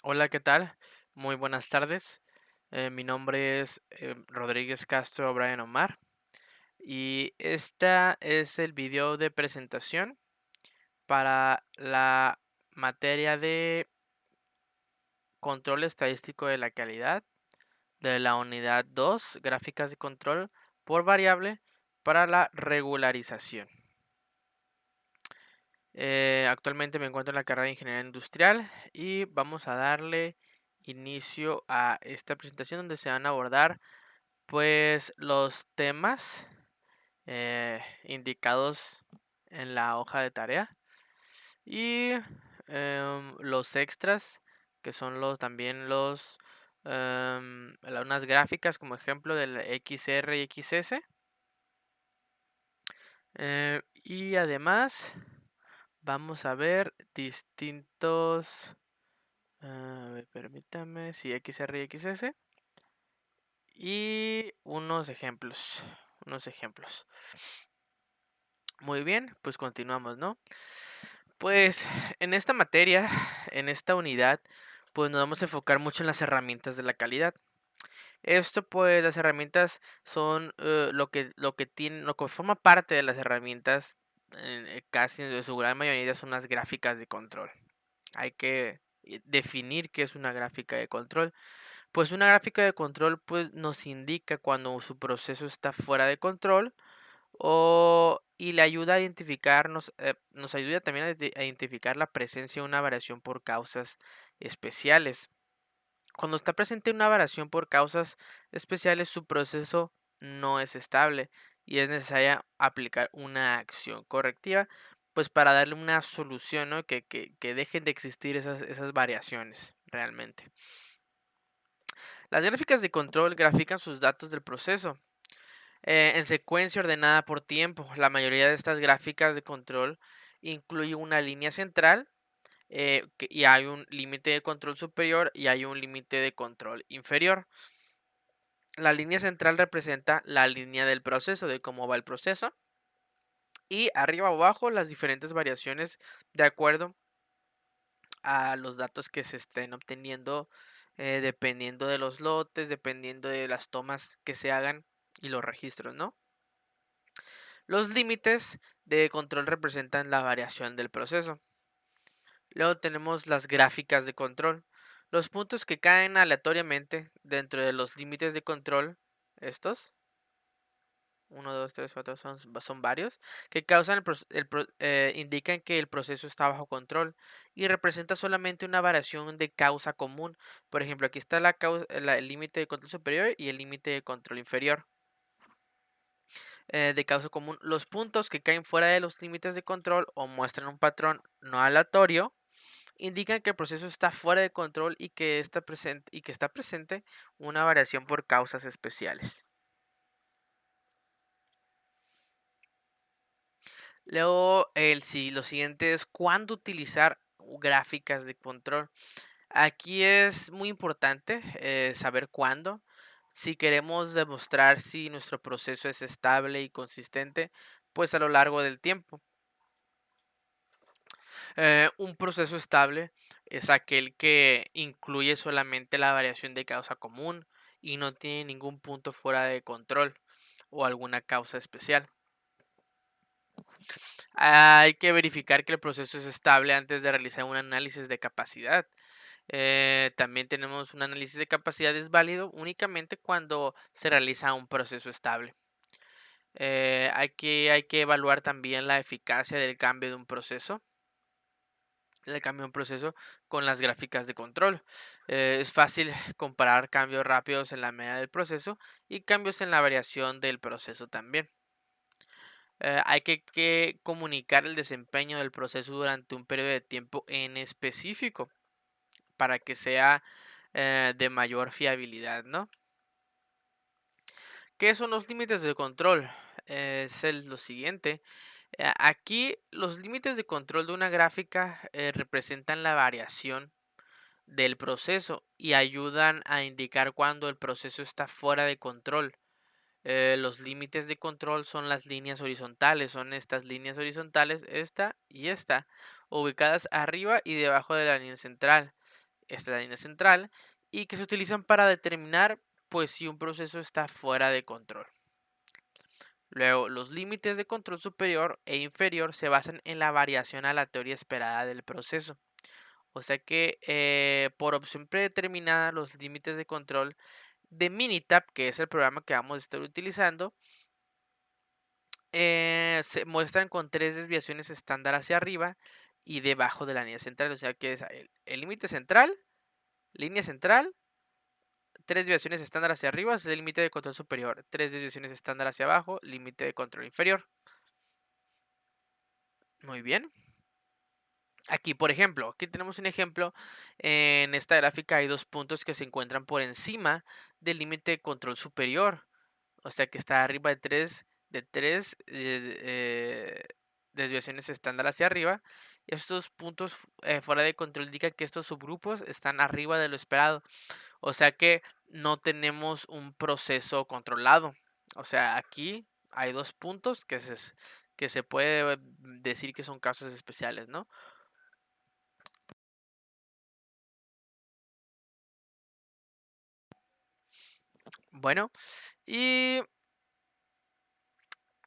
Hola, ¿qué tal? Muy buenas tardes. Mi nombre es Rodríguez Castro Brian Omar y esta es el video de presentación para la materia de control estadístico de la calidad de la unidad 2, gráficas de control por variable para la regularización. Actualmente me encuentro en la carrera de Ingeniería Industrial y vamos a darle inicio a esta presentación donde se van a abordar pues los temas indicados en la hoja de tarea y los extras que son también unas gráficas como ejemplo del XR y XS y además vamos a ver distintos a ver, permítame, sí, XR y XS y unos ejemplos. Muy bien, pues continuamos, ¿no? Pues en esta materia, en esta unidad, pues nos vamos a enfocar mucho en las herramientas de la calidad. Esto, pues, las herramientas son lo que forma parte de las herramientas, casi de su gran mayoría son las gráficas de control. Hay que definir qué es una gráfica de control. Pues una gráfica de control, pues, nos indica cuando su proceso está fuera de control y le ayuda a identificarnos, nos ayuda también a identificar la presencia de una variación por causas especiales. Cuando está presente una variación por causas especiales, su proceso no es estable y es necesaria aplicar una acción correctiva, pues para darle una solución, ¿no? Que dejen de existir esas variaciones realmente. Las gráficas de control grafican sus datos del proceso en secuencia ordenada por tiempo. La mayoría de estas gráficas de control incluye una línea central y hay un límite de control superior y hay un límite de control inferior. La línea central representa la línea del proceso, de cómo va el proceso, y arriba o abajo las diferentes variaciones de acuerdo a los datos que se estén obteniendo, dependiendo de los lotes, dependiendo de las tomas que se hagan y los registros, ¿no? Los límites de control representan la variación del proceso. Luego tenemos las gráficas de control. Los puntos que caen aleatoriamente dentro de los límites de control, estos, 1, 2, 3, 4, son varios, que causan indican que el proceso está bajo control y representa solamente una variación de causa común. Por ejemplo, aquí está el límite de control superior y el límite de control inferior. De causa común, los puntos que caen fuera de los límites de control o muestran un patrón no aleatorio indican que el proceso está fuera de control y que está presente una variación por causas especiales. Luego, lo siguiente es cuándo utilizar gráficas de control. Aquí es muy importante saber cuándo. Si queremos demostrar si nuestro proceso es estable y consistente, pues a lo largo del tiempo. Un proceso estable es aquel que incluye solamente la variación de causa común y no tiene ningún punto fuera de control o alguna causa especial. Hay que verificar que el proceso es estable antes de realizar un análisis de capacidad. También tenemos un análisis de capacidad es válido únicamente cuando se realiza un proceso estable. Hay que evaluar también la eficacia del cambio de un proceso. El cambio de un proceso con las gráficas de control. Es fácil comparar cambios rápidos en la media del proceso y cambios en la variación del proceso también. Hay que comunicar el desempeño del proceso durante un periodo de tiempo en específico para que sea de mayor fiabilidad, ¿no? ¿Qué son los límites de control? Lo siguiente. Aquí los límites de control de una gráfica representan la variación del proceso y ayudan a indicar cuando el proceso está fuera de control. Los límites de control son las líneas horizontales, son estas líneas horizontales, esta y esta, ubicadas arriba y debajo de la línea central. esta es la línea central, y que se utilizan para determinar pues si un proceso está fuera de control. Luego, los límites de control superior e inferior se basan en la variación aleatoria esperada del proceso. O sea que por opción predeterminada, los límites de control de Minitab, que es el programa que vamos a estar utilizando, se muestran con 3 desviaciones estándar hacia arriba y debajo de la línea central. O sea que es el límite central, línea central, 3 desviaciones estándar hacia arriba es el límite de control superior, 3 desviaciones estándar hacia abajo, límite de control inferior. Muy bien. Aquí, por ejemplo, aquí tenemos un ejemplo. En esta gráfica hay 2 puntos que se encuentran por encima del límite de control superior. O sea que está arriba de tres desviaciones estándar hacia arriba. Estos puntos fuera de control indican que estos subgrupos están arriba de lo esperado. O sea que no tenemos un proceso controlado. O sea, aquí hay 2 puntos que se puede decir que son causas especiales, ¿no? Bueno, y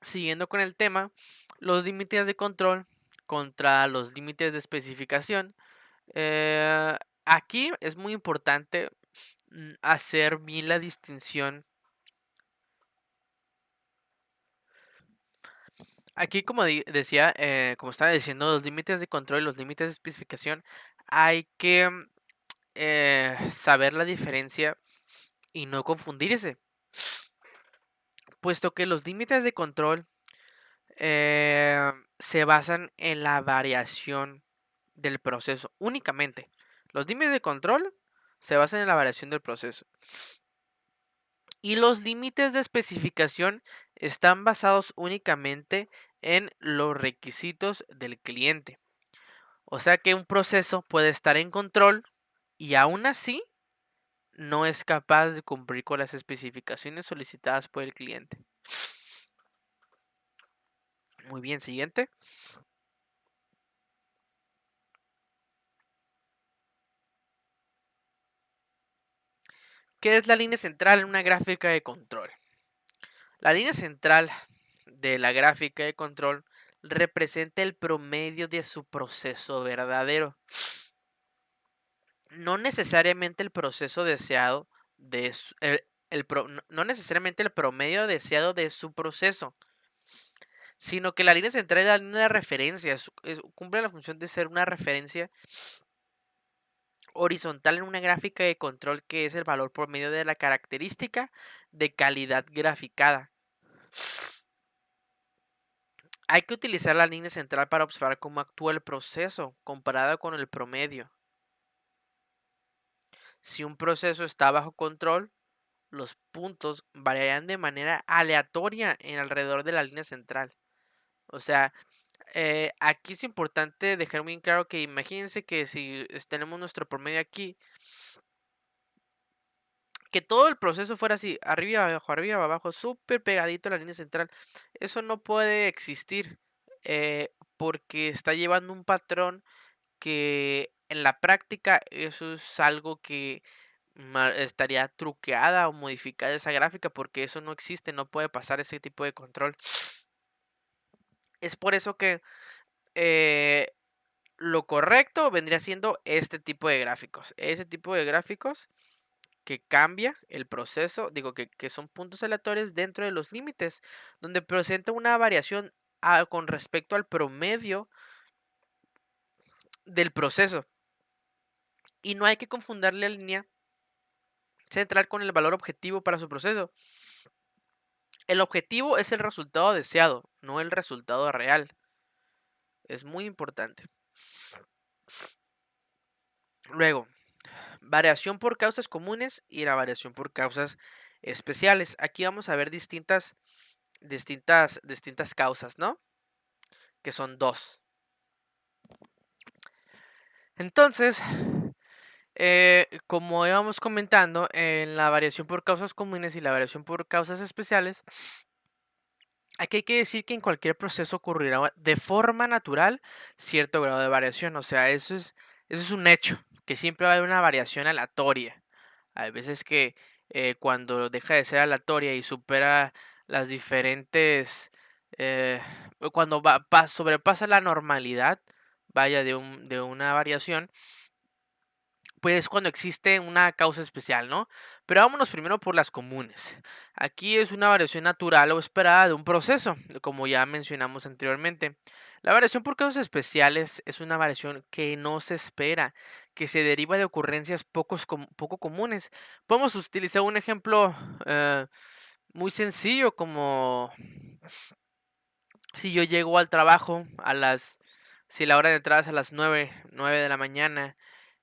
siguiendo con el tema, los límites de control contra los límites de especificación. Aquí es muy importante hacer bien la distinción. Aquí, como decía, como estaba diciendo, los límites de control y los límites de especificación, hay que saber la diferencia y no confundirse, puesto que los límites de control se basan en la variación del proceso únicamente. Los límites de control se basan en la variación del proceso. Y los límites de especificación están basados únicamente en los requisitos del cliente. O sea que un proceso puede estar en control y aún así no es capaz de cumplir con las especificaciones solicitadas por el cliente. Muy bien, siguiente. ¿Qué es la línea central en una gráfica de control? La línea central de la gráfica de control representa el promedio de su proceso verdadero. No necesariamente el proceso deseado de no necesariamente el promedio deseado de su proceso, sino que la línea central es la línea de referencia, cumple la función de ser una referencia horizontal en una gráfica de control que es el valor promedio de la característica de calidad graficada. Hay que utilizar la línea central para observar cómo actúa el proceso comparado con el promedio. Si un proceso está bajo control, los puntos variarán de manera aleatoria en alrededor de la línea central. O sea, aquí es importante dejar muy claro que imagínense que si tenemos nuestro promedio aquí, que todo el proceso fuera así, arriba, abajo, súper pegadito a la línea central. Eso no puede existir porque está llevando un patrón que en la práctica eso es algo que estaría truqueada o modificada esa gráfica porque eso no existe, no puede pasar ese tipo de control. Es por eso que eh, lo correcto vendría siendo este tipo de gráficos. Ese tipo de gráficos que cambia el proceso, digo que son puntos aleatorios dentro de los límites, donde presenta una variación con respecto al promedio del proceso. Y no hay que confundir la línea central con el valor objetivo para su proceso. El objetivo es el resultado deseado, no el resultado real. Es muy importante. Luego, variación por causas comunes y la variación por causas especiales. Aquí vamos a ver distintas causas, ¿no? Que son 2. Entonces, como íbamos comentando, en la variación por causas comunes y la variación por causas especiales, aquí hay que decir que en cualquier proceso ocurrirá de forma natural cierto grado de variación. O sea, eso es un hecho. que siempre va a haber una variación aleatoria. Hay veces que cuando deja de ser aleatoria y supera las diferentes, eh, cuando sobrepasa la normalidad, vaya de una variación, pues es cuando existe una causa especial, ¿no? Pero vámonos primero por las comunes. Aquí es una variación natural o esperada de un proceso, como ya mencionamos anteriormente. La variación por causas especiales es una variación que no se espera, que se deriva de ocurrencias poco comunes. Podemos utilizar un ejemplo muy sencillo, como si yo llego al trabajo si la hora de entrada es a las 9 de la mañana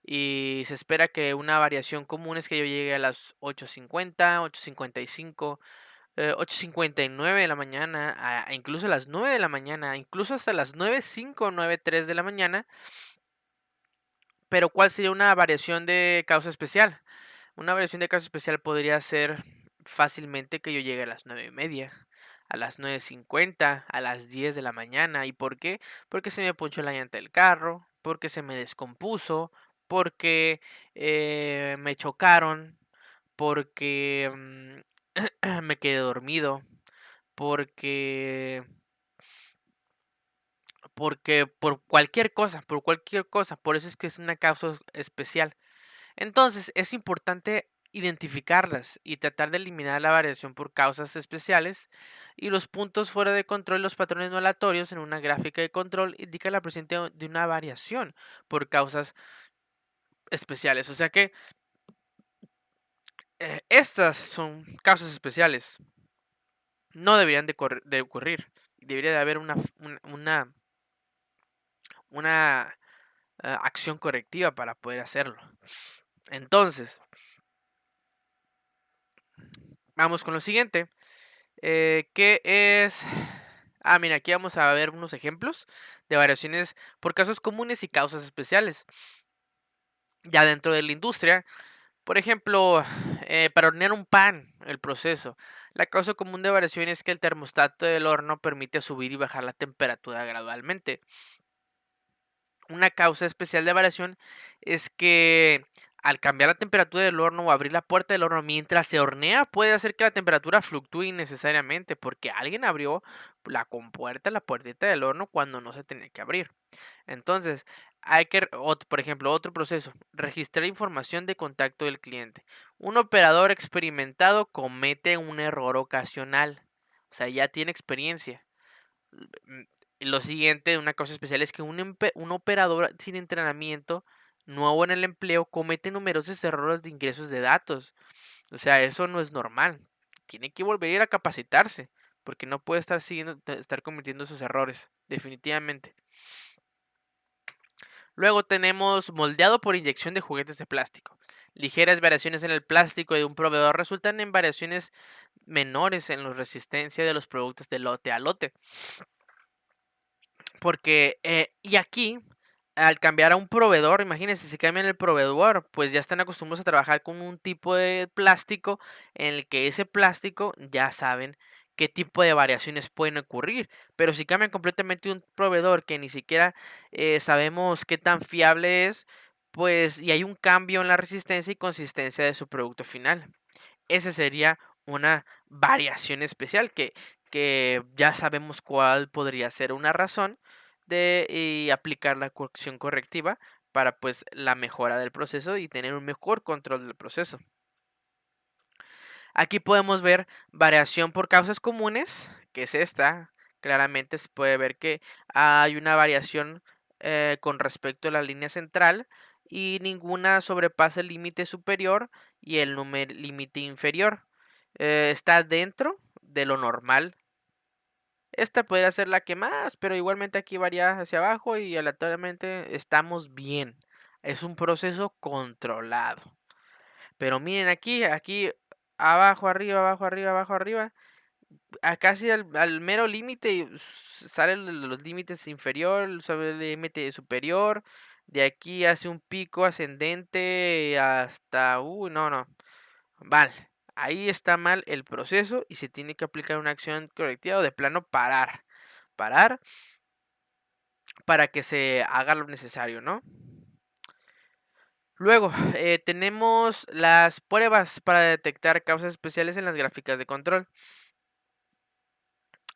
y se espera que una variación común es que yo llegue a las 8:50, 8:55, 8:59 de la mañana, incluso a las 9 de la mañana, incluso hasta las 9:05, 9:03 de la mañana. Pero ¿cuál sería una variación de causa especial? Una variación de causa especial podría ser fácilmente que yo llegue a las 9:30, a las 9:50, a las 10 de la mañana. ¿Y por qué? Porque se me ponchó la llanta del carro, porque se me descompuso, porque me chocaron, porque me quedé dormido, porque por cualquier cosa. Por eso es que es una causa especial. Entonces, es importante identificarlas y tratar de eliminar la variación por causas especiales, y los puntos fuera de control y los patrones no aleatorios en una gráfica de control indican la presencia de una variación por causas especiales. O sea que estas son causas especiales. No deberían de ocurrir. Debería de haber una acción correctiva para poder hacerlo. Entonces, vamos con lo siguiente. ¿Qué es? Mira, aquí vamos a ver unos ejemplos de variaciones por casos comunes y causas especiales. Ya dentro de la industria, por ejemplo, para hornear un pan, el proceso. La causa común de variación es que el termostato del horno permite subir y bajar la temperatura gradualmente. Una causa especial de variación es que al cambiar la temperatura del horno o abrir la puerta del horno mientras se hornea, puede hacer que la temperatura fluctúe innecesariamente porque alguien abrió la compuerta, la puertita del horno cuando no se tenía que abrir. Entonces, por ejemplo, otro proceso, registrar información de contacto del cliente. Un operador experimentado comete un error ocasional, o sea, ya tiene experiencia. Mm, Lo siguiente, una cosa especial es que un operador sin entrenamiento, nuevo en el empleo, comete numerosos errores de ingresos de datos. O sea, eso no es normal. Tiene que volver a ir a capacitarse, porque no puede estar cometiendo esos errores, definitivamente. Luego tenemos moldeado por inyección de juguetes de plástico. Ligeras variaciones en el plástico de un proveedor resultan en variaciones menores en la resistencia de los productos de lote a lote. Porque, y aquí, al cambiar a un proveedor, imagínense, si cambian el proveedor, pues ya están acostumbrados a trabajar con un tipo de plástico en el que ese plástico ya saben qué tipo de variaciones pueden ocurrir. Pero si cambian completamente un proveedor que ni siquiera sabemos qué tan fiable es, pues y hay un cambio en la resistencia y consistencia de su producto final. Esa sería una variación especial que ya sabemos cuál podría ser una razón de aplicar la corrección correctiva para pues la mejora del proceso y tener un mejor control del proceso. Aquí podemos ver variación por causas comunes, que es esta. Claramente se puede ver que hay una variación con respecto a la línea central y ninguna sobrepasa el límite superior y el límite inferior. Está dentro de lo normal. Esta podría ser la que más, pero igualmente aquí varía hacia abajo y aleatoriamente estamos bien. Es un proceso controlado. Pero miren aquí abajo, arriba, abajo, arriba, abajo, arriba, casi al mero límite salen los límites inferior, sale el límite superior. De aquí hace un pico ascendente hasta, no, mal. Ahí está mal el proceso y se tiene que aplicar una acción correctiva o de plano parar. Parar para que se haga lo necesario, ¿no? Luego, tenemos las pruebas para detectar causas especiales en las gráficas de control.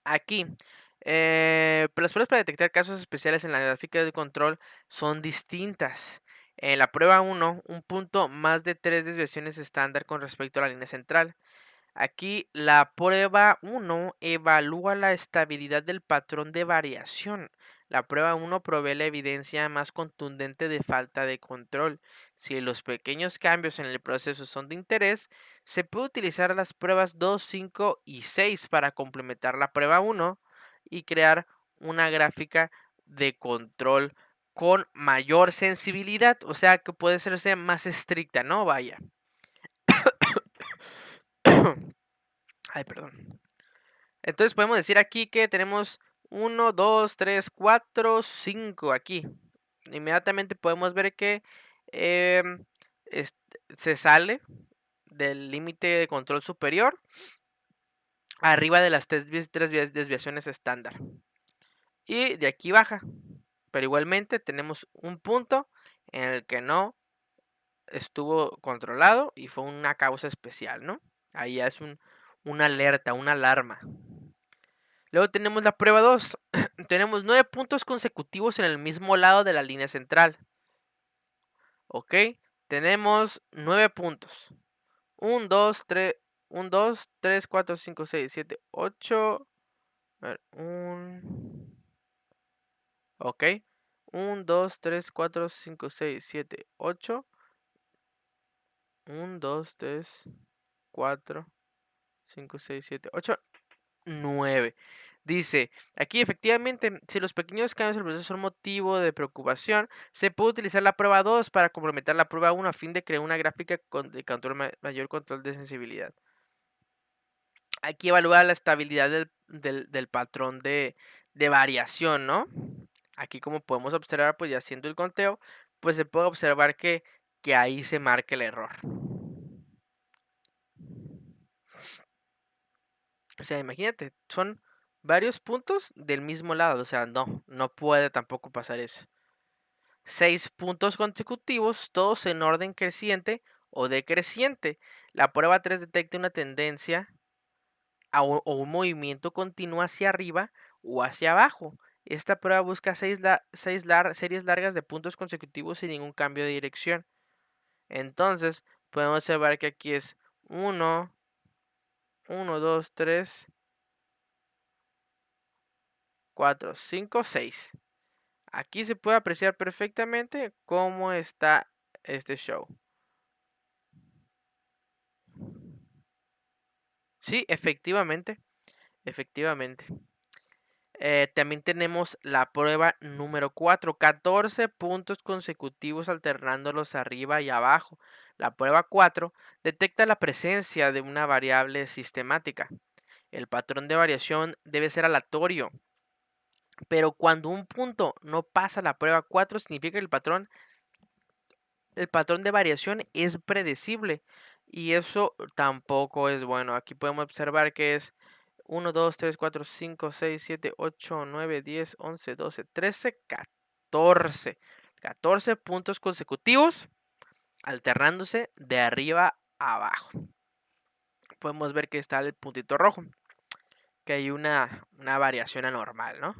Aquí, pues las pruebas para detectar casos especiales en la gráfica de control son distintas. En la prueba 1, un punto más de 3 desviaciones estándar con respecto a la línea central. Aquí la prueba 1 evalúa la estabilidad del patrón de variación. La prueba 1 provee la evidencia más contundente de falta de control. Si los pequeños cambios en el proceso son de interés, se puede utilizar las pruebas 2, 5 y 6 para complementar la prueba 1 y crear una gráfica de control con mayor sensibilidad, o sea que puede serse más estricta, ¿no? Vaya. Ay, perdón. Entonces podemos decir aquí que tenemos 1, 2, 3, 4, 5 aquí. Inmediatamente podemos ver que em, se sale del límite de control superior arriba de las tres desviaciones estándar. Y de aquí baja. Pero igualmente tenemos un punto en el que no estuvo controlado y fue una causa especial, ¿no? Ahí ya es una alerta, una alarma. Luego tenemos la prueba 2. Tenemos 9 puntos consecutivos en el mismo lado de la línea central. ¿Ok? Tenemos 9 puntos. 1, 2, 3, 1, 2, 3, 4, 5, 6, 7, 8. A ver, ok. 1, 2, 3, 4, 5, 6, 7, 8. 1, 2, 3, 4, 5, 6, 7, 8. 9. Dice, aquí efectivamente, si los pequeños cambios del proceso son motivo de preocupación, se puede utilizar la prueba 2 para complementar la prueba 1 a fin de crear una gráfica de control, mayor control de sensibilidad. Aquí evalúa la estabilidad del patrón de variación, ¿no? Aquí como podemos observar, pues ya haciendo el conteo, pues se puede observar que ahí se marca el error. O sea, imagínate, son varios puntos del mismo lado. O sea, no puede tampoco pasar eso. 6 puntos consecutivos, todos en orden creciente o decreciente. La prueba 3 detecta una tendencia o un movimiento continuo hacia arriba o hacia abajo. Esta prueba busca series largas de puntos consecutivos sin ningún cambio de dirección. Entonces, podemos observar que aquí es 1, 1, 2, 3, 4, 5, 6. Aquí se puede apreciar perfectamente cómo está este show. Sí, efectivamente, efectivamente. También tenemos la prueba número 4, 14 puntos consecutivos alternándolos arriba y abajo. La prueba 4 detecta la presencia de una variable sistemática. El patrón de variación debe ser aleatorio, pero cuando un punto no pasa la prueba 4 significa que el patrón de variación es predecible y eso tampoco es bueno. Aquí podemos observar que es 1, 2, 3, 4, 5, 6, 7, 8, 9, 10, 11, 12, 13, 14. 14 puntos consecutivos alternándose de arriba a abajo. Podemos ver que está el puntito rojo, que hay una variación anormal, ¿no?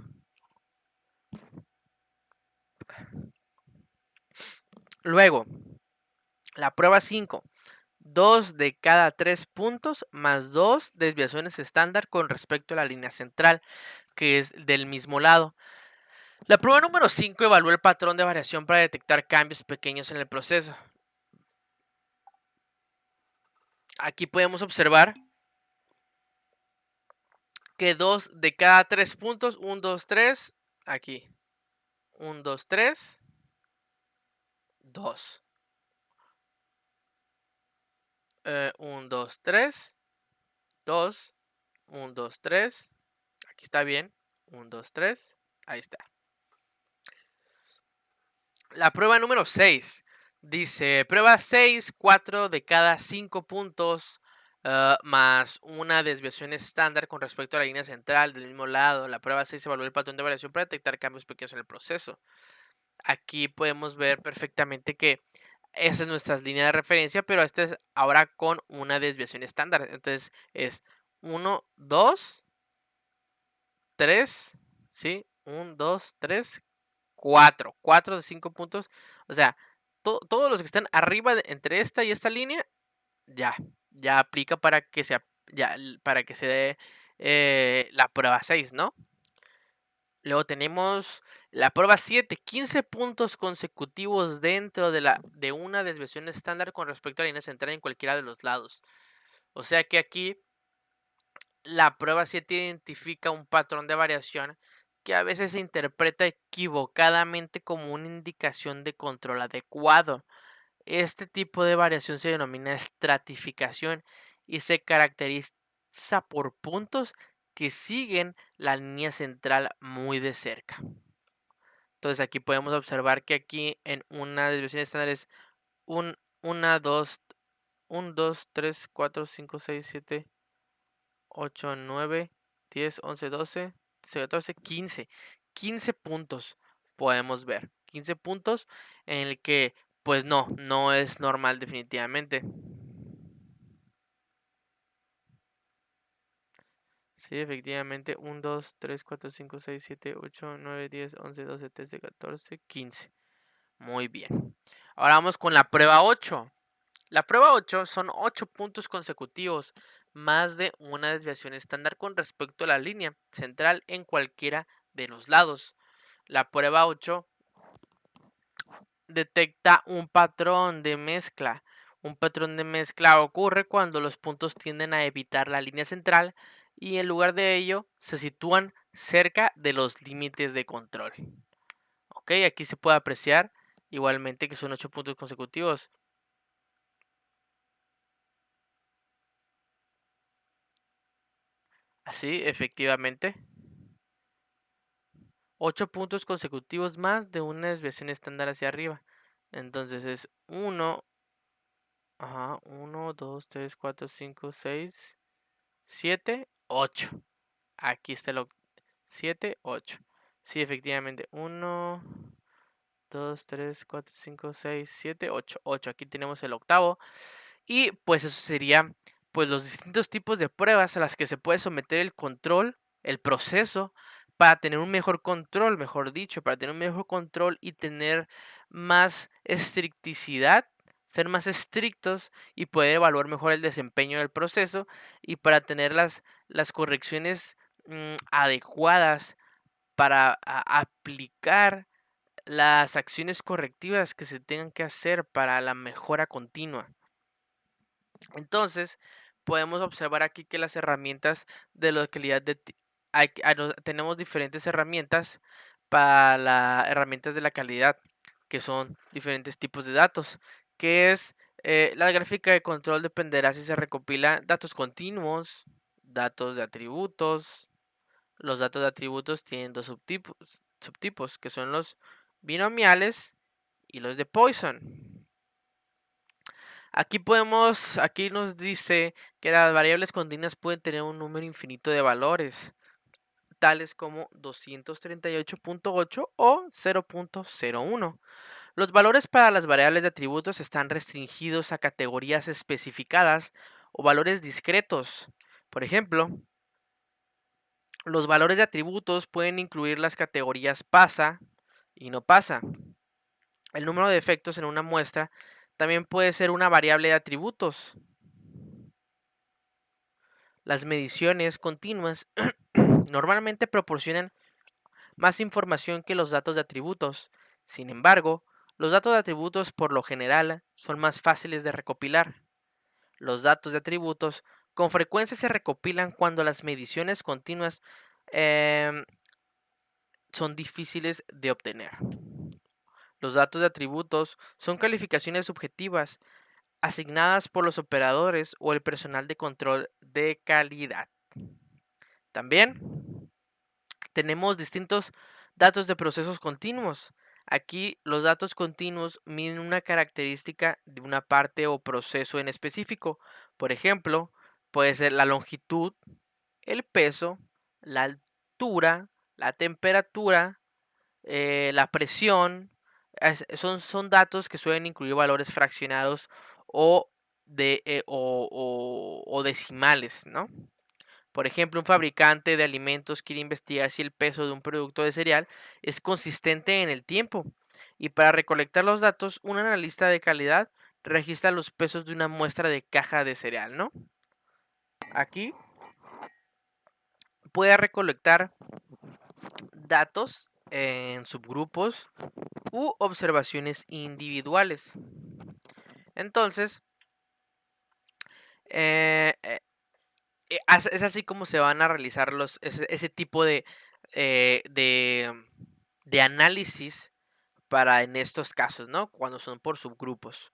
Luego, la prueba 5. 2 de cada 3 puntos más 2 desviaciones estándar con respecto a la línea central, que es del mismo lado. La prueba número 5 evalúa el patrón de variación para detectar cambios pequeños en el proceso. Aquí podemos observar que 2 de cada 3 puntos, 1, 2, 3, aquí, 1, 2, 3, 2. 1, 2, 3, 2, 1, 2, 3, aquí está bien, 1, 2, 3, ahí está. La prueba número 6 dice, prueba 6, 4 de cada 5 puntos más una desviación estándar con respecto a la línea central del mismo lado. La prueba 6 evalúa el patrón de variación para detectar cambios pequeños en el proceso. Aquí podemos ver perfectamente que esa es nuestra línea de referencia, pero esta es ahora con una desviación estándar. Entonces es 1, 2, 3, ¿sí? 1, 2, 3, 4. 4 de 5 puntos. O sea, todos los que están arriba entre esta y esta línea, ya aplica para que para que se dé la prueba 6, ¿no? Luego tenemos la prueba 7, 15 puntos consecutivos dentro de una desviación estándar con respecto a la línea central en cualquiera de los lados. O sea que aquí la prueba 7 identifica un patrón de variación que a veces se interpreta equivocadamente como una indicación de control adecuado. Este tipo de variación se denomina estratificación y se caracteriza por puntos que siguen la línea central muy de cerca. Entonces aquí podemos observar que aquí en una desviación estándar es 1, 2, 1, 2, 3, 4, 5, 6, 7, 8, 9, 10, 11, 12, 14, 15. 15 puntos podemos ver. 15 puntos en el que pues no es normal definitivamente. Sí, efectivamente, 1, 2, 3, 4, 5, 6, 7, 8, 9, 10, 11, 12, 13, 14, 15. Muy bien. Ahora vamos con la prueba 8. La prueba 8 son 8 puntos consecutivos, más de una desviación estándar con respecto a la línea central en cualquiera de los lados. La prueba 8 detecta un patrón de mezcla. Un patrón de mezcla ocurre cuando los puntos tienden a evitar la línea central y en lugar de ello se sitúan cerca de los límites de control. Ok, aquí se puede apreciar igualmente que son 8 puntos consecutivos. Así, efectivamente. 8 puntos consecutivos más de una desviación estándar hacia arriba. Entonces es 1, 1, 2, 3, 4, 5, 6, 7, 8. Aquí está el 7, 8. Sí, efectivamente. 1, 2, 3, 4, 5, 6, 7, 8. 8. Aquí tenemos el octavo. Y pues eso sería pues los distintos tipos de pruebas a las que se puede someter el control, el proceso, para tener un mejor control, mejor dicho, para tener un mejor control y tener más estricticidad, ser más estrictos y poder evaluar mejor el desempeño del proceso y para tener las correcciones adecuadas para aplicar las acciones correctivas que se tengan que hacer para la mejora continua. Entonces, podemos observar aquí que las herramientas de localidad tenemos diferentes herramientas para las herramientas de la calidad, que son diferentes tipos de datos, que es la gráfica de control dependerá si se recopila datos continuos, datos de atributos. Los datos de atributos tienen dos subtipos que son los binomiales y los de Poisson. Aquí nos dice que las variables continuas pueden tener un número infinito de valores, tales como 238.8 o 0.01. Los valores para las variables de atributos están restringidos a categorías especificadas o valores discretos. Por ejemplo, los valores de atributos pueden incluir las categorías pasa y no pasa. El número de efectos en una muestra también puede ser una variable de atributos. Las mediciones continuas normalmente proporcionan más información que los datos de atributos. Sin embargo, los datos de atributos por lo general son más fáciles de recopilar. Los datos de atributos con frecuencia se recopilan cuando las mediciones continuas son difíciles de obtener. Los datos de atributos son calificaciones subjetivas asignadas por los operadores o el personal de control de calidad. También tenemos distintos datos de procesos continuos. Aquí los datos continuos miden una característica de una parte o proceso en específico. Por ejemplo, puede ser la longitud, el peso, la altura, la temperatura, la presión, Son datos que suelen incluir valores fraccionados o, o decimales, ¿no? Por ejemplo, un fabricante de alimentos quiere investigar si el peso de un producto de cereal es consistente en el tiempo. Y para recolectar los datos, un analista de calidad registra los pesos de una muestra de caja de cereal, ¿no? Aquí puede recolectar datos en subgrupos u observaciones individuales. Entonces, eh, eh, es así como se van a realizar ese tipo eh, de, de análisis para en estos casos, ¿no? Cuando son por subgrupos.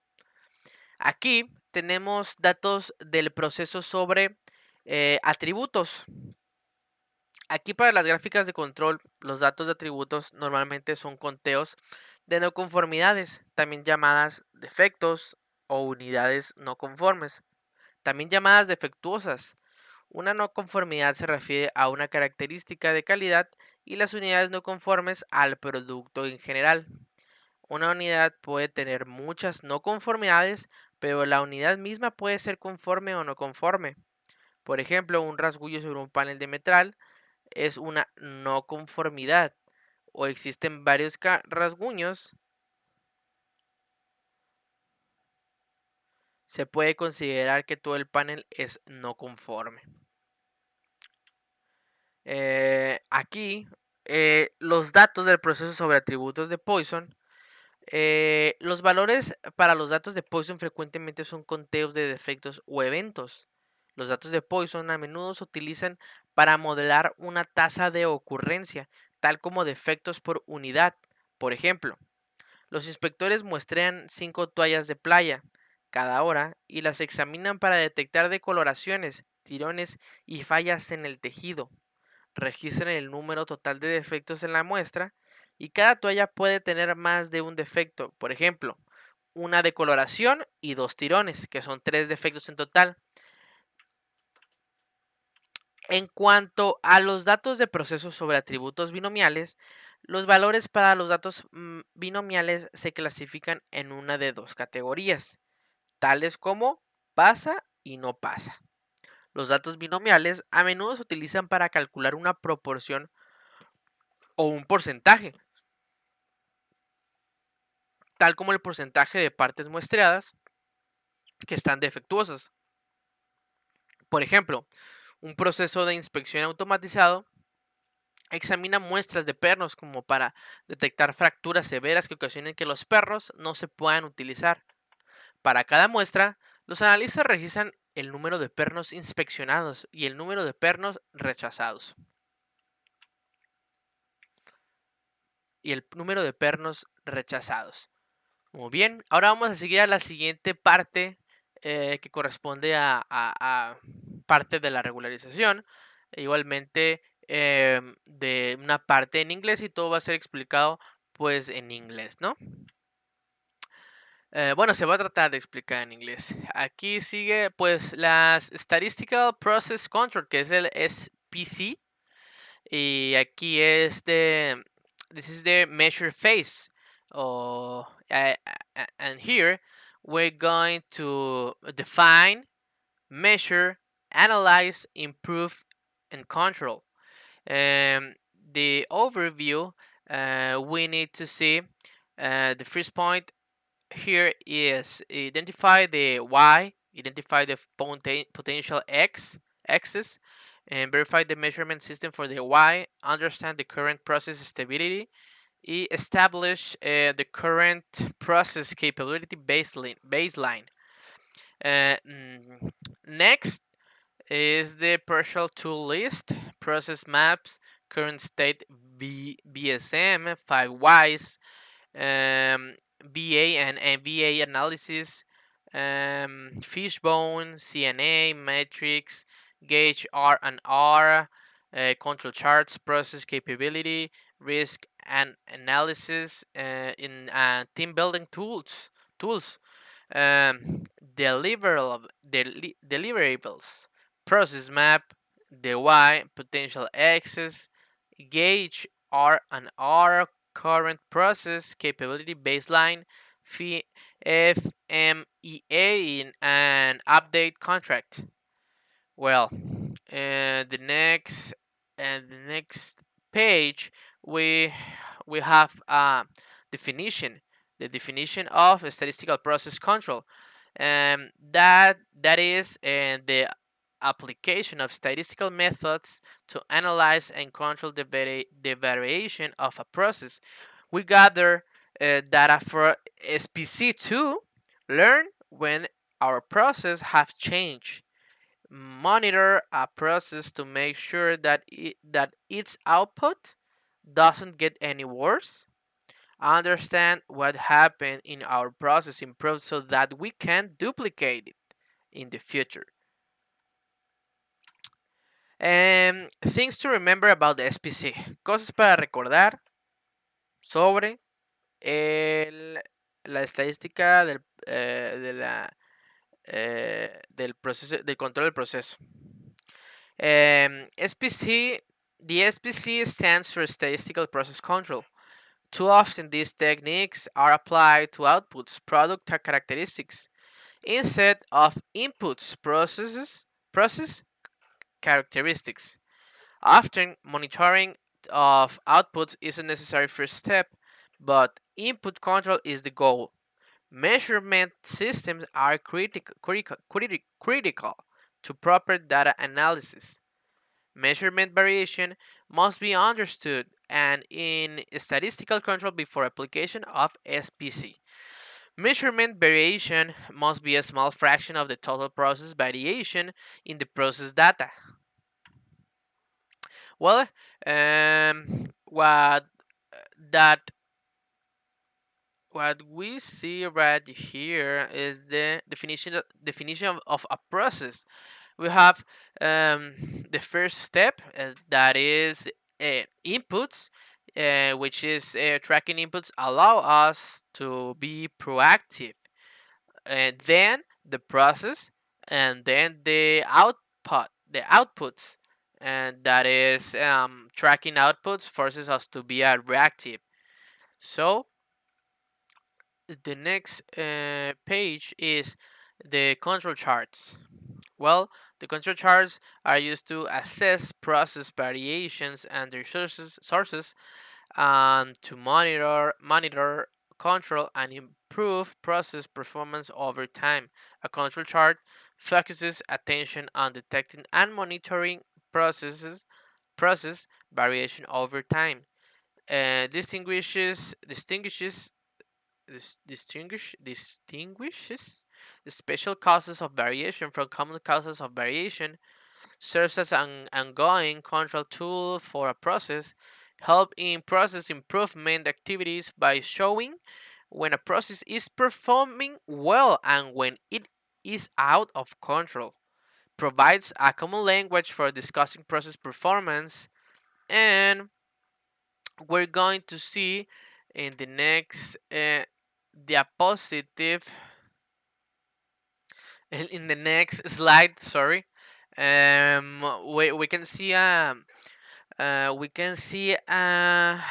Aquí tenemos datos del proceso sobre atributos. Aquí para las gráficas de control, los datos de atributos normalmente son conteos de no conformidades, también llamadas defectos o unidades no conformes, también llamadas defectuosas. Una no conformidad se refiere a una característica de calidad y las unidades no conformes al producto en general. Una unidad puede tener muchas no conformidades, pero la unidad misma puede ser conforme o no conforme. Por ejemplo, un rasguño sobre un panel de metal es una no conformidad. O existen varios rasguños, se puede considerar que todo el panel es no conforme. Aquí, los datos del proceso sobre atributos de Poisson. Los valores para los datos de Poisson frecuentemente son conteos de defectos o eventos. Los datos de Poisson a menudo se utilizan para modelar una tasa de ocurrencia, tal como defectos por unidad. Por ejemplo, los inspectores muestrean 5 toallas de playa cada hora y las examinan para detectar decoloraciones, tirones y fallas en el tejido. Registran el número total de defectos en la muestra y cada toalla puede tener más de un defecto. Por ejemplo, una decoloración y 2 tirones, que son 3 defectos en total. En cuanto a los datos de procesos sobre atributos binomiales, los valores para los datos binomiales se clasifican en una de dos categorías, tales como pasa y no pasa. Los datos binomiales a menudo se utilizan para calcular una proporción o un porcentaje, tal como el porcentaje de partes muestreadas que están defectuosas. Por ejemplo, un proceso de inspección automatizado examina muestras de pernos como para detectar fracturas severas que ocasionen que los perros no se puedan utilizar. Para cada muestra, los analistas registran el número de pernos inspeccionados y el número de pernos rechazados. Muy bien, ahora vamos a seguir a la siguiente parte que corresponde a parte de la regularización. Igualmente de una parte en inglés y todo va a ser explicado pues en inglés, ¿no? Bueno, se va a tratar de explicar en inglés. Aquí sigue pues las Statistical Process Control, que es el SPC. Y aquí es this is the measure phase. And here we're going to define, measure, analyze, improve, and control. The overview, we need to see the first point here is identify the Y, identify the potential axis, and verify the measurement system for the Y, understand the current process stability, establish the current process capability baseline. Next is the partial tool list, process maps, current state BSM, 5 Ys, VA and VA analysis, fishbone, CNA, matrix, gauge R and R, control charts, process capability, risk and analysis in team building tools, deliverables, process map, the Y, potential access, gauge R and R, current process capability baseline FMEA in an update contract. Well, the next page we we have definition, the definition of a statistical process control. That is the application of statistical methods to analyze and control the variation of a process. We gather data for SPC2, learn when our process have changed, monitor a process to make sure that its output doesn't get any worse, understand what happened in our process, improve so that we can duplicate it in the future. Things to remember about the SPC. Cosas para recordar sobre la estadística del proceso, del control del proceso. SPC, the SPC stands for Statistical Process Control. Too often, these techniques are applied to outputs, product characteristics, instead of inputs, process characteristics. Often, monitoring of outputs is a necessary first step, but input control is the goal. Measurement systems are critical to proper data analysis. Measurement variation must be understood and in statistical control before application of SPC. Measurement variation must be a small fraction of the total process variation in the process data. Well, that what we see right here is the definition of a process. We have the first step, that is inputs, which is tracking inputs allow us to be proactive, and then the process, and then the outputs, and that is tracking outputs forces us to be reactive. So the next page is the control charts. Well, the control charts are used to assess process variations and their sources, to monitor, control, and improve process performance over time. A control chart focuses attention on detecting and monitoring process variation over time. Distinguishes the special causes of variation from common causes of variation, serves as an ongoing control tool for a process, help in process improvement activities by showing when a process is performing well and when it is out of control, provides a common language for discussing process performance, and we're going to see in the next diapositive, in the next slide, sorry. We can see we can see an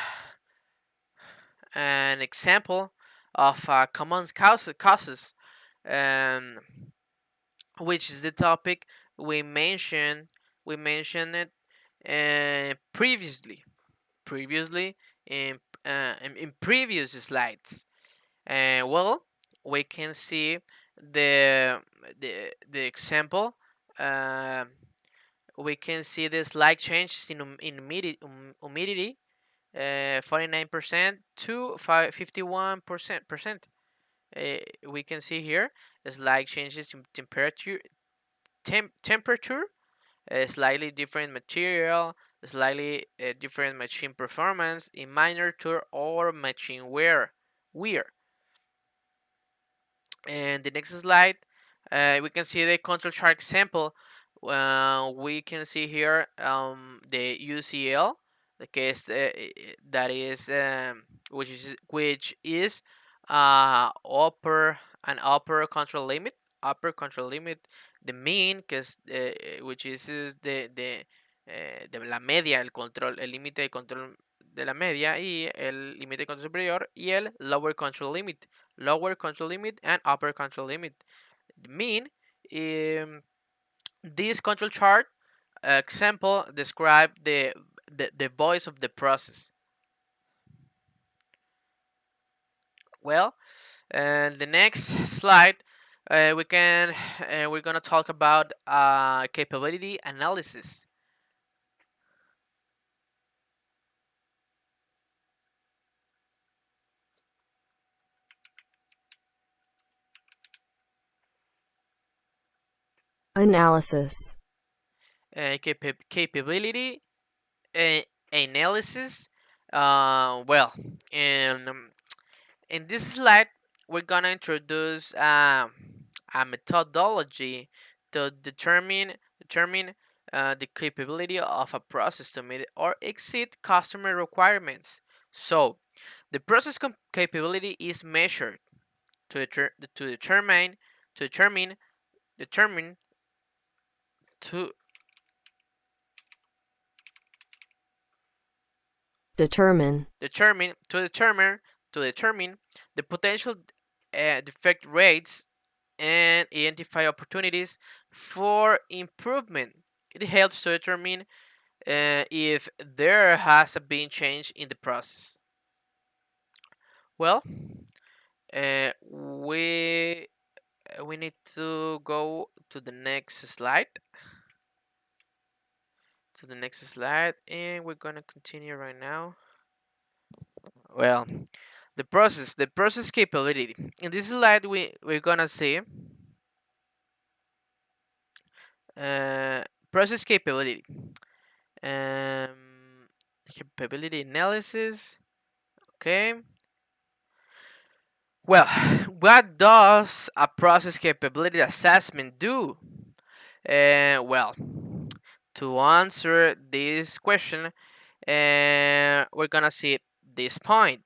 example of common causes, um, which is the topic we mentioned it previously in previous slides. Well, we can see the example. Uh, we can see the slight changes in humidity, 49% to 51%. We can see here slight changes in temperature, slightly different material, slightly different machine performance in minor tour or machine wear. And the next slide, we can see the control chart example. We can see here the UCL, the case that is which is upper control limit, the mean, because which is the la media, el límite de control de la media y el límite de control superior y el lower control limit. Lower control limit and upper control limit. Mean, this control chart example describe the voice of the process. Well, the next slide, we're gonna talk about capability analysis. Analysis. Capability analysis. Well, in this slide, we're gonna introduce a methodology to determine the capability of a process to meet or exceed customer requirements. So, the process capability is measured to determine determine to Determine. determine the potential defect rates and identify opportunities for improvement. It helps to determine if there has been change in the process. Well, we need to go to the next slide. And we're gonna continue right now. Well, the process capability. In this slide, we're gonna see process capability. Capability analysis. Okay. Well, what does a process capability assessment do? Well, to answer this question, we're gonna see this point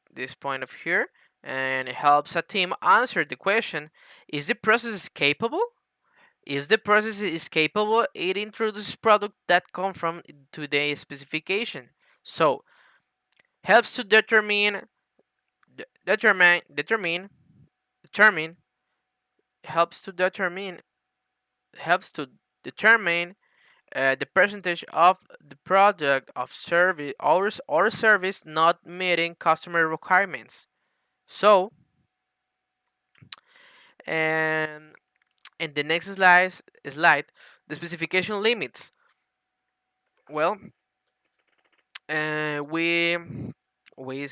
of here, and it helps a team answer the question: Is the process capable? Is the process is capable? It introduces product that come from today's specification. So helps to determine determine helps to determine helps to determine the percentage of the product of service or service not meeting customer requirements. So, and in the next slide, the specification limits. Well, we we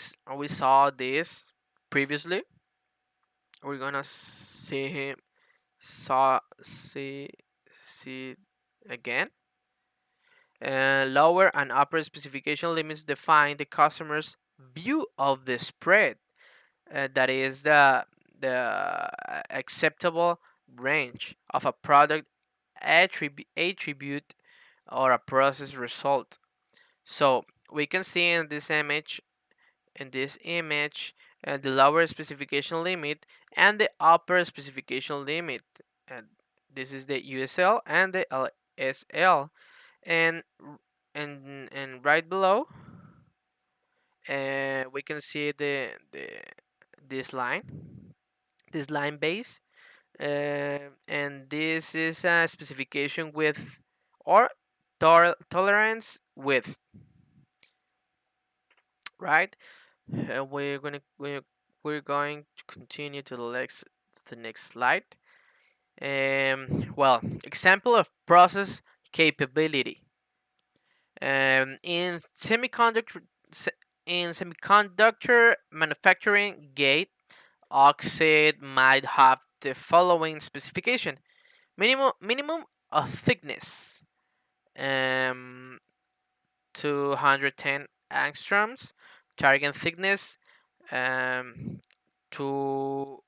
saw this previously. We're gonna see again. Lower and upper specification limits define the customer's view of the spread. That is the acceptable range of a product attribute or a process result. So we can see in this image the lower specification limit and the upper specification limit. And this is the USL and the LSL. And right below, we can see this line base, and this is a specification with or tolerance with, right? We're going to continue to the next slide. Well, example of process capability. In semiconductor manufacturing, gate oxide might have the following specification: minimum of thickness, 210 angstroms, target thickness, to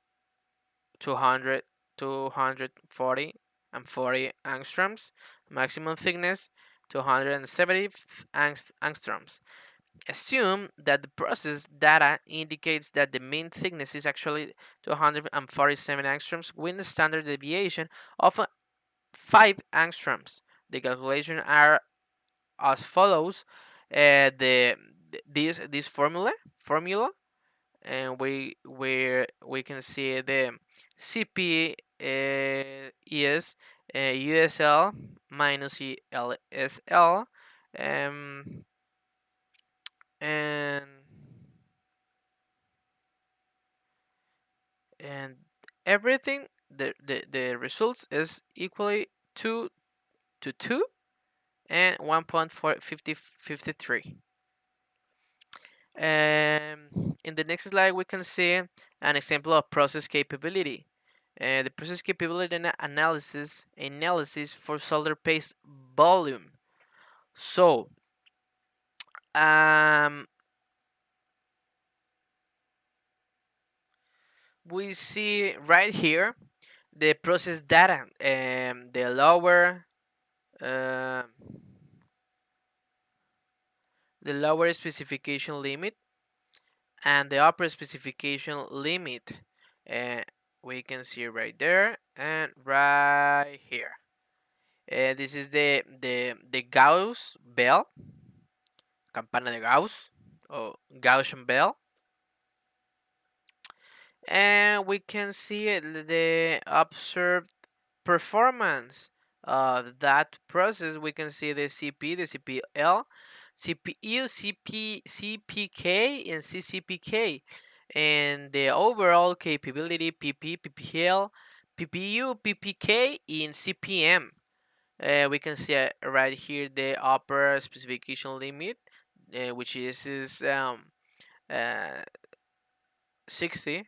200 240 and 40 angstroms, maximum thickness 270 angstroms. Assume that the process data indicates that the mean thickness is actually 247 angstroms with a standard deviation of 5 angstroms. The calculations are as follows. The this formula, and we can see the CP is USL minus ELSL, um, and and everything, the results is equally 2 to 2 and 1.453. In the next slide, we can see an example of process capability. The process capability analysis for solder paste volume. So, we see right here the process data, the lower specification limit and the upper specification limit. We can see right there and right here. This is the Gauss bell, campana de Gauss, or Gaussian bell. And we can see the observed performance of that process. We can see the CP, the CPL, CPU, CPK, and CCPK, and the overall capability PP, PPL, PPU, PPK, and CPM. We can see right here the upper specification limit, which is 60.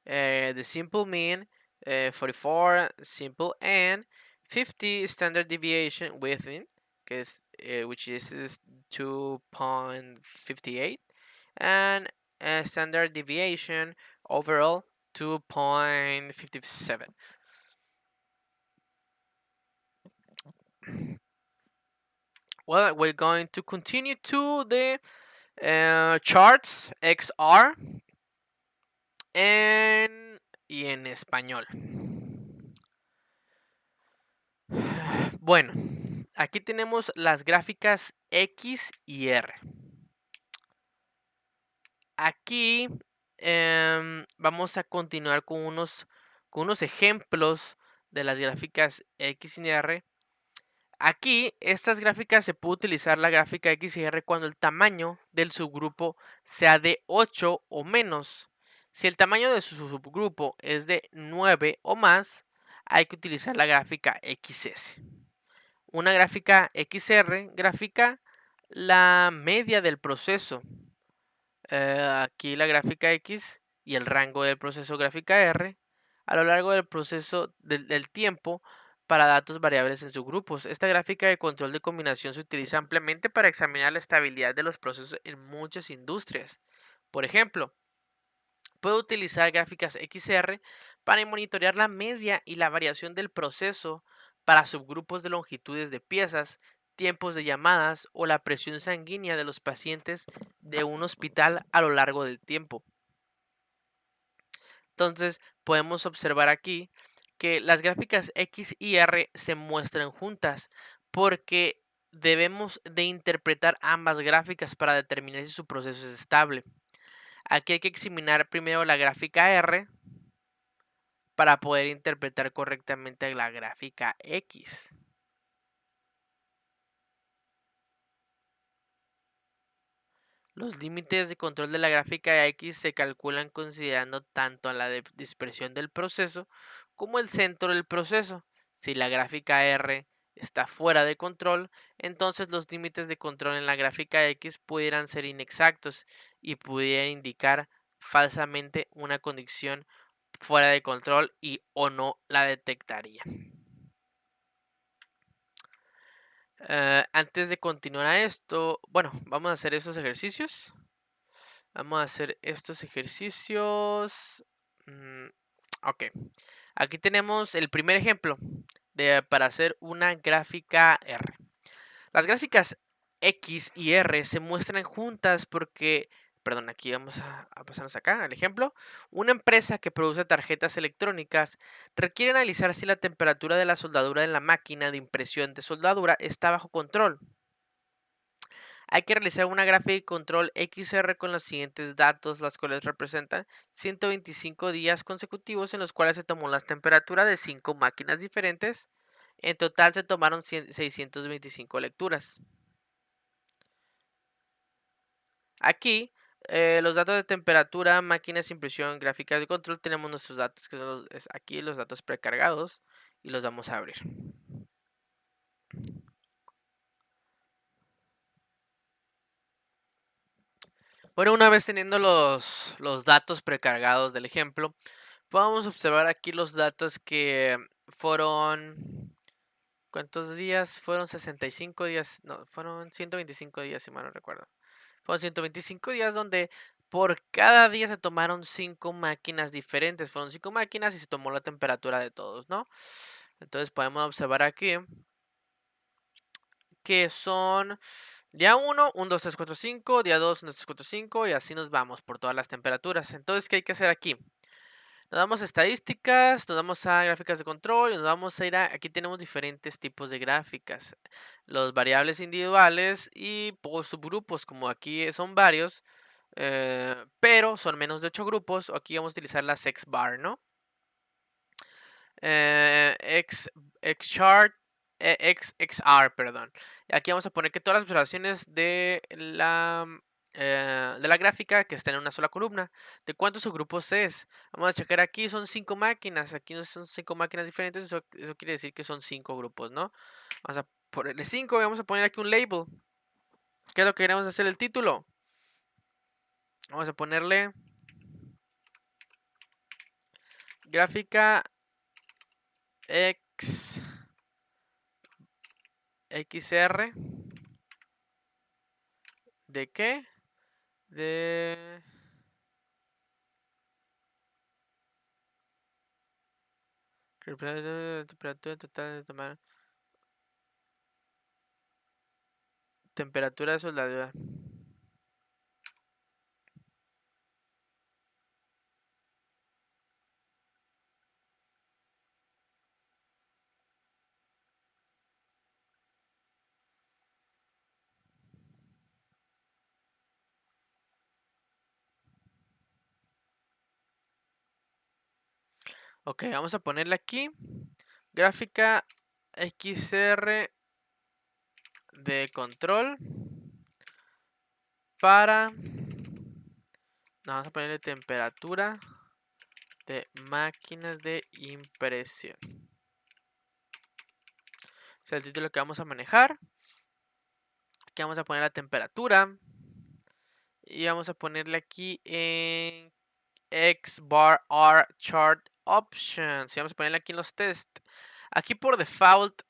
The simple mean, 44 simple, and 50 standard deviation within, which is 2.58, and standard deviation overall 2.57. Well, we're going to continue to the charts XR y en español. Bueno, aquí tenemos las gráficas X y R. Aquí vamos a continuar con unos ejemplos de las gráficas X y R. Aquí, estas gráficas se puede utilizar la gráfica X y R cuando el tamaño del subgrupo sea de 8 o menos. Si el tamaño de su subgrupo es de 9 o más, hay que utilizar la gráfica XS. Una gráfica XR grafica la media del proceso. Aquí la gráfica X y el rango del proceso gráfica R a lo largo del proceso del tiempo para datos variables en subgrupos. Esta gráfica de control de combinación se utiliza ampliamente para examinar la estabilidad de los procesos en muchas industrias. Por ejemplo, puedo utilizar gráficas XR para monitorear la media y la variación del proceso para subgrupos de longitudes de piezas, tiempos de llamadas o la presión sanguínea de los pacientes de un hospital a lo largo del tiempo. Entonces, podemos observar aquí que las gráficas X y R se muestran juntas porque debemos de interpretar ambas gráficas para determinar si su proceso es estable. Aquí hay que examinar primero la gráfica R para poder interpretar correctamente la gráfica X. Los límites de control de la gráfica X se calculan considerando tanto la dispersión del proceso como el centro del proceso. Si la gráfica R está fuera de control, entonces los límites de control en la gráfica X pudieran ser inexactos y pudieran indicar falsamente una condición fuera de control y o no la detectaría. Antes de continuar a esto, bueno, vamos a hacer estos ejercicios. Vamos a hacer estos ejercicios. Ok. Aquí tenemos el primer ejemplo para hacer una gráfica R. Las gráficas X y R se muestran juntas porque, perdón, aquí vamos a pasarnos acá al ejemplo. Una empresa que produce tarjetas electrónicas requiere analizar si la temperatura de la soldadura en la máquina de impresión de soldadura está bajo control. Hay que realizar una gráfica de control XR con los siguientes datos, las cuales representan 125 días consecutivos en los cuales se tomó la temperatura de 5 máquinas diferentes. En total se tomaron 625 lecturas. Aquí, los datos de temperatura, máquinas, impresión, gráficas de control, tenemos nuestros datos, que son aquí los datos precargados, y los vamos a abrir. Bueno, una vez teniendo los datos precargados del ejemplo, podemos observar aquí los datos que fueron... ¿Cuántos días? Fueron 65 días, no, fueron 125 días, si mal no recuerdo. Fueron 125 días donde por cada día se tomaron 5 máquinas diferentes. Fueron 5 máquinas y se tomó la temperatura de todos, ¿no? Entonces podemos observar aquí que son día 1, 1, 2, 3, 4, 5, día 2, 1, 2, 3, 4, 5 y así nos vamos por todas las temperaturas. Entonces, ¿qué hay que hacer aquí? Nos damos a estadísticas, nos vamos a gráficas de control y nos vamos a ir a... Aquí tenemos diferentes tipos de gráficas. Los variables individuales y por subgrupos, como aquí son varios, pero son menos de 8 grupos. Aquí vamos a utilizar las XBAR, ¿no? XChart, XR, perdón. Aquí vamos a poner que todas las observaciones de la gráfica que estén en una sola columna. ¿De cuántos subgrupos es? Vamos a checar aquí, son 5 máquinas. Aquí no son 5 máquinas diferentes, eso quiere decir que son 5 grupos, ¿no? Vamos a ponerle 5 y vamos a poner aquí un label. ¿Qué es lo que queremos hacer el título? Vamos a ponerle gráfica XR. ¿De qué? De temperatura total de tomar temperatura de soldadura. Ok, vamos a ponerle aquí gráfica XR de control para... No, vamos a ponerle temperatura de máquinas de impresión. Es el título que vamos a manejar. Aquí vamos a poner la temperatura. Y vamos a ponerle aquí en XBAR R chart options. Y vamos a ponerle aquí en los test. Aquí por default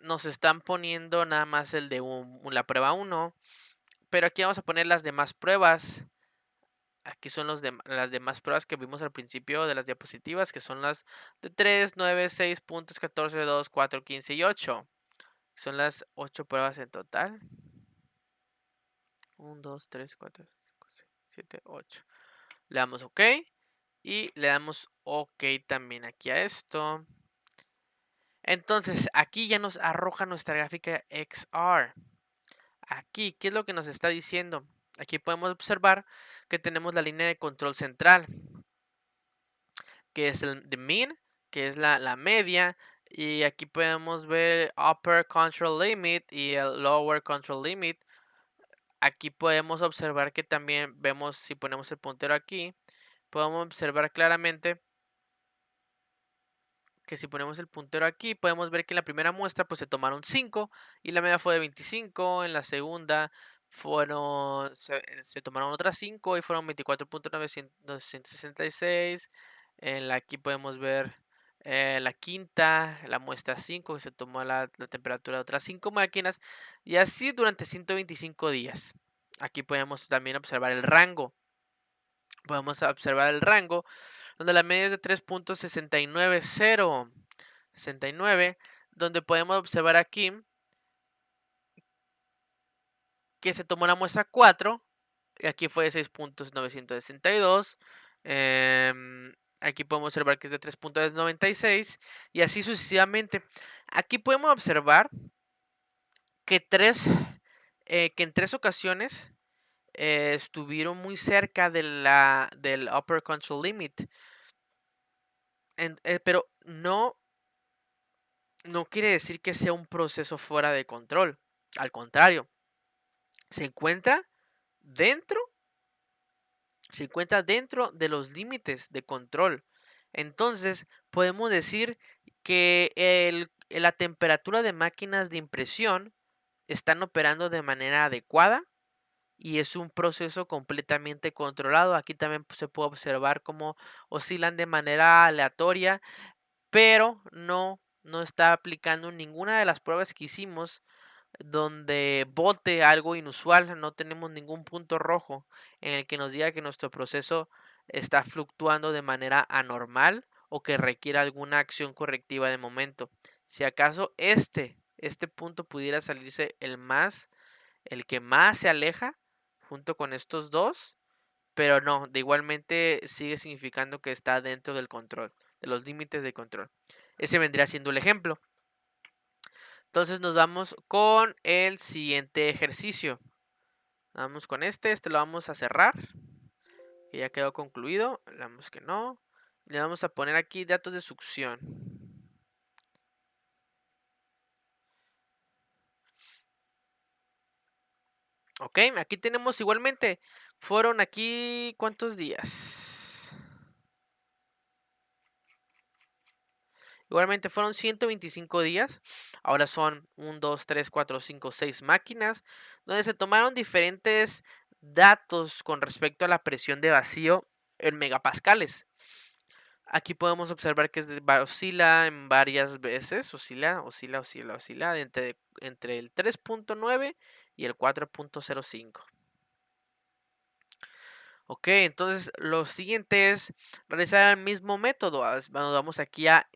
nos están poniendo nada más el de la prueba 1. Pero aquí vamos a poner las demás pruebas. Aquí son las demás pruebas que vimos al principio de las diapositivas, que son las de 3, 9, 6 puntos, 14, 2, 4, 15 y 8. Son las 8 pruebas en total. 1, 2, 3, 4, 5, 6, 7, 8. Le damos OK. Y le damos OK también aquí a esto. Entonces, aquí ya nos arroja nuestra gráfica XR. Aquí, ¿qué es lo que nos está diciendo? Aquí podemos observar que tenemos la línea de control central, que es el mean, que es la media. Y aquí podemos ver upper control limit y el lower control limit. Aquí podemos observar que también vemos, si ponemos el puntero aquí, podemos observar claramente que si ponemos el puntero aquí, podemos ver que en la primera muestra pues se tomaron 5 y la media fue de 25. En la segunda se tomaron otras 5 y fueron 24.966. Aquí podemos ver la quinta, la muestra 5, que se tomó la temperatura de otras 5 máquinas. Y así durante 125 días. Aquí podemos también observar el rango. Podemos observar el rango donde la media es de 3.69069, donde podemos observar aquí que se tomó la muestra 4, y aquí fue de 6.962. Aquí podemos observar que es de 3.96 y así sucesivamente. Aquí podemos observar que 3 que en 3 ocasiones estuvieron muy cerca del upper control limit. Pero no quiere decir que sea un proceso fuera de control. Al contrario, se encuentra dentro, se encuentra dentro de los límites de control. Entonces, podemos decir que la temperatura de máquinas de impresión están operando de manera adecuada y es un proceso completamente controlado. Aquí también se puede observar cómo oscilan de manera aleatoria, pero no está aplicando ninguna de las pruebas que hicimos donde bote algo inusual. No tenemos ningún punto rojo en el que nos diga que nuestro proceso está fluctuando de manera anormal o que requiera alguna acción correctiva de momento. Si acaso este punto pudiera salirse el que más se aleja junto con estos dos, pero no, de igualmente sigue significando que está dentro del control, de los límites de control. Ese vendría siendo el ejemplo. Entonces nos vamos con el siguiente ejercicio. Vamos con este lo vamos a cerrar, que ya quedó concluido. Le damos que no. Le vamos a poner aquí datos de succión. Ok, aquí tenemos igualmente, fueron aquí, ¿cuántos días? Igualmente fueron 125 días. Ahora son 1, 2, 3, 4, 5, 6 máquinas, donde se tomaron diferentes datos con respecto a la presión de vacío en megapascales. Aquí podemos observar que oscila en varias veces, oscila entre el 3.9 y el 4.05. Ok, entonces lo siguiente es realizar el mismo método. Nos vamos aquí a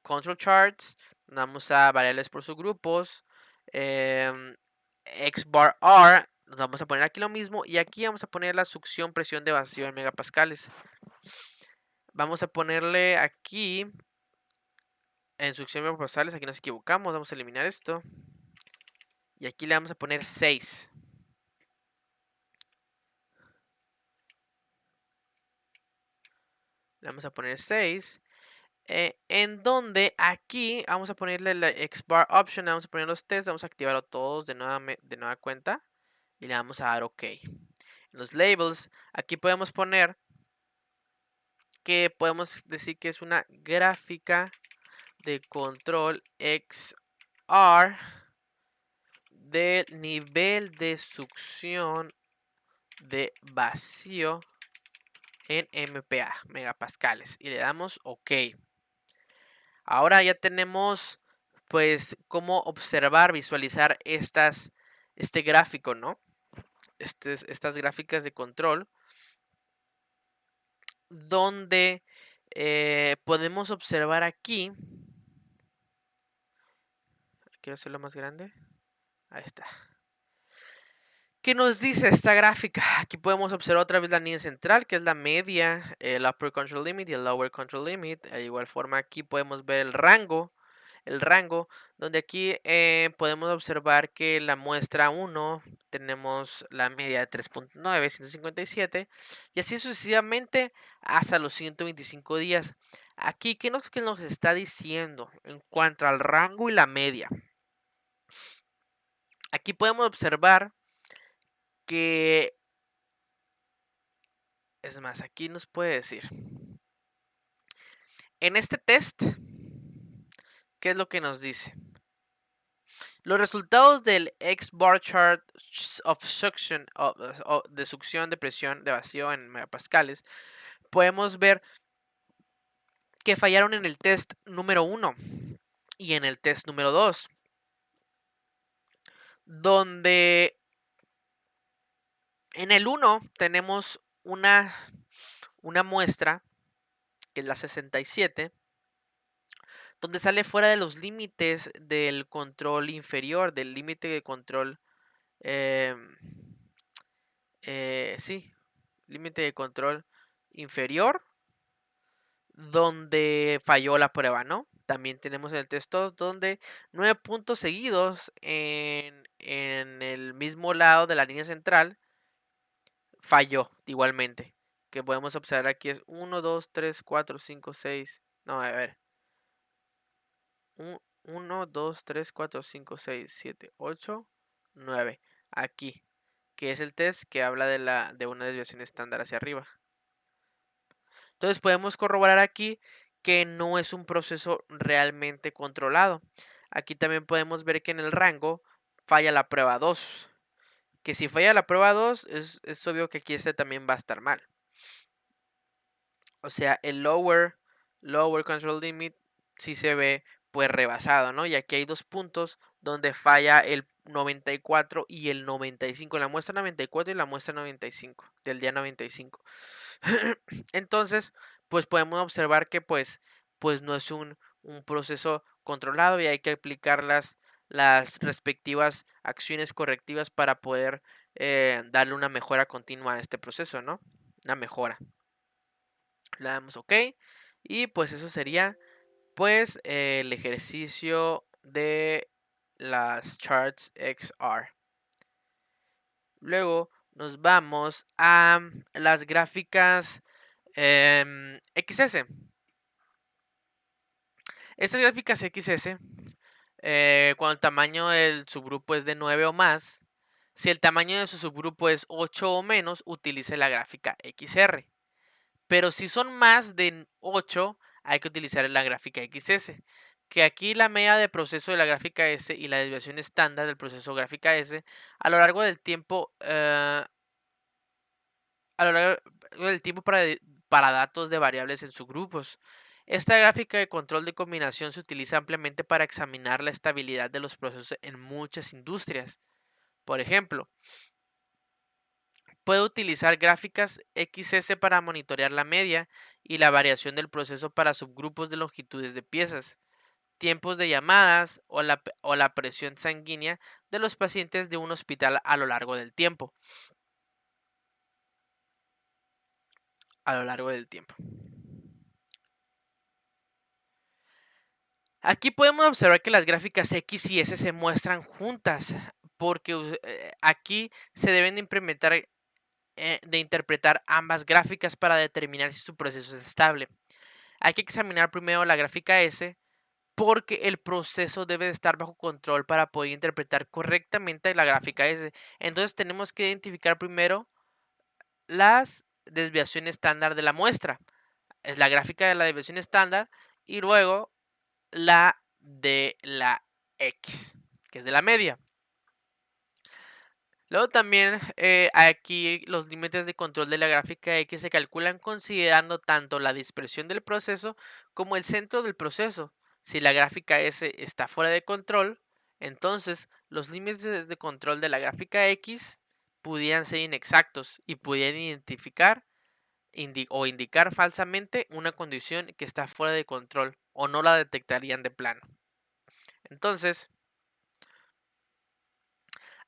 Control Charts, vamos a variables por subgrupos, X bar R, nos vamos a poner aquí lo mismo y aquí vamos a poner la succión presión de vacío en megapascales. Vamos a ponerle aquí en succión megapascales, aquí nos equivocamos, vamos a eliminar esto y aquí le vamos a poner 6. Le vamos a poner 6. En donde aquí vamos a ponerle la X-Bar Option, vamos a poner los tests, vamos a activarlo todos de nueva cuenta y le vamos a dar OK. En los labels, aquí podemos poner que podemos decir que es una gráfica de control XR del nivel de succión de vacío en MPa, megapascales, y le damos OK. Ahora ya tenemos pues cómo observar, visualizar este gráfico, ¿no? Estas gráficas de control donde podemos observar aquí. Quiero hacerlo más grande. Ahí está. ¿Qué nos dice esta gráfica? Aquí podemos observar otra vez la línea central, que es la media, el upper control limit y el lower control limit. De igual forma aquí podemos ver el rango, donde aquí podemos observar que la muestra 1 tenemos la media de 3.9, 157, y así sucesivamente hasta los 125 días. Aquí, ¿qué nos está diciendo en cuanto al rango y la media? Aquí podemos observar que, es más, aquí nos puede decir, en este test, ¿qué es lo que nos dice? Los resultados del X-Bar Chart of Suction, de succión de presión de vacío en megapascales, podemos ver que fallaron en el test número 1 y en el test número 2, donde en el 1 tenemos una muestra, que es la 67, donde sale fuera de los límites del control inferior, del límite de control, sí, límite de control inferior, donde falló la prueba, ¿no? También tenemos el test 2, donde 9 puntos seguidos en en el mismo lado de la línea central falló igualmente. Que podemos observar aquí es 1, 2, 3, 4, 5, 6. No, a ver. 1, 2, 3, 4, 5, 6, 7, 8, 9. Aquí, que es el test que habla de una desviación estándar hacia arriba. Entonces podemos corroborar aquí que no es un proceso realmente controlado. Aquí también podemos ver que en el rango falla la prueba 2. Que si falla la prueba 2, es obvio que aquí este también va a estar mal. O sea, el lower control limit sí se ve pues rebasado, ¿no? Y aquí hay dos puntos donde falla el 94 y el 95, la muestra 94 y la muestra 95, del día 95. Entonces, pues podemos observar que pues no es un proceso controlado y hay que aplicar las respectivas acciones correctivas para poder darle una mejora continua a este proceso, ¿no? Una mejora. Le damos OK y pues eso sería pues el ejercicio de las charts XR. Luego nos vamos a las gráficas XS. Estas gráficas XS, cuando el tamaño del subgrupo es de 9 o más, si el tamaño de su subgrupo es 8 o menos, utilice la gráfica XR. Pero si son más de 8, hay que utilizar la gráfica XS. Que aquí la media de proceso de la gráfica S y la desviación estándar del proceso gráfica S a lo largo del tiempo, para datos de variables en subgrupos. Esta gráfica de control de combinación se utiliza ampliamente para examinar la estabilidad de los procesos en muchas industrias. Por ejemplo, puede utilizar gráficas XS para monitorear la media y la variación del proceso para subgrupos de longitudes de piezas, tiempos de llamadas o la presión sanguínea de los pacientes de un hospital a lo largo del tiempo. A lo largo del tiempo. Aquí podemos observar que las gráficas X y S se muestran juntas porque aquí se deben de interpretar ambas gráficas para determinar si su proceso es estable. Hay que examinar primero la gráfica S porque el proceso debe de estar bajo control para poder interpretar correctamente la gráfica S. Entonces tenemos que identificar primero las desviaciones estándar de la muestra. Es la gráfica de la desviación estándar y luego la de la X, que es de la media. Luego también aquí los límites de control de la gráfica X se calculan considerando tanto la dispersión del proceso como el centro del proceso. Si la gráfica S está fuera de control, entonces los límites de control de la gráfica X pudieran ser inexactos y pudieran identificar o indicar falsamente una condición que está fuera de control o no la detectarían de plano. Entonces,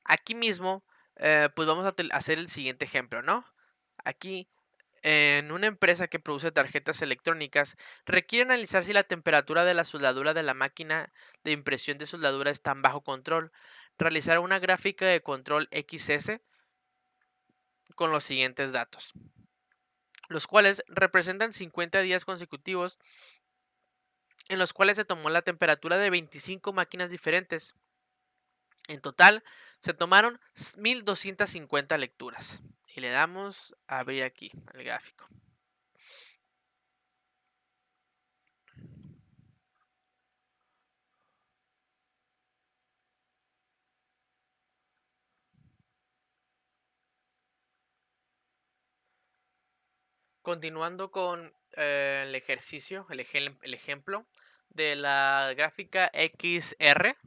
aquí mismo, pues vamos a hacer el siguiente ejemplo, ¿no? Aquí, en una empresa que produce tarjetas electrónicas, requiere analizar si la temperatura de la soldadura de la máquina de impresión de soldadura está bajo control. Realizar una gráfica de control XS con los siguientes datos, los cuales representan 50 días consecutivos en los cuales se tomó la temperatura de 25 máquinas diferentes. En total, se tomaron 1250 lecturas. Y le damos a abrir aquí el gráfico. Continuando con el ejercicio, el ejemplo de la gráfica XR.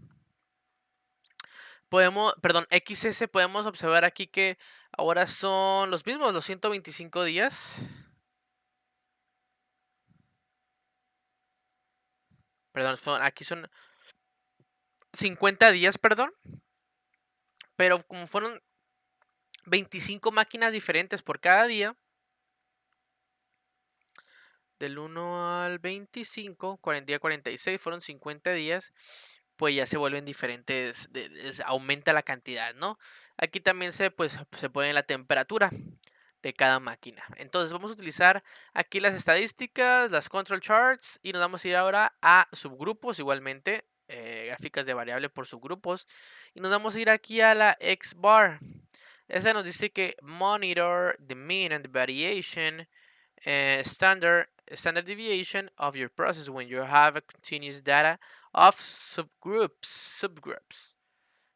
XS, podemos observar aquí que ahora son los mismos, los 125 días. Perdón, aquí son 50 días, perdón. Pero como fueron 25 máquinas diferentes por cada día, del 1 al 25, 40 día 46, fueron 50 días. pues ya se vuelven diferentes, aumenta la cantidad, ¿no? Aquí también se pone la temperatura de cada máquina. Entonces vamos a utilizar aquí las estadísticas, las control charts y nos vamos a ir ahora a subgrupos igualmente, gráficas de variable por subgrupos y nos vamos a ir aquí a la X bar. Esa nos dice que monitor the mean and the variation standard deviation of your process when you have a continuous data of subgroups.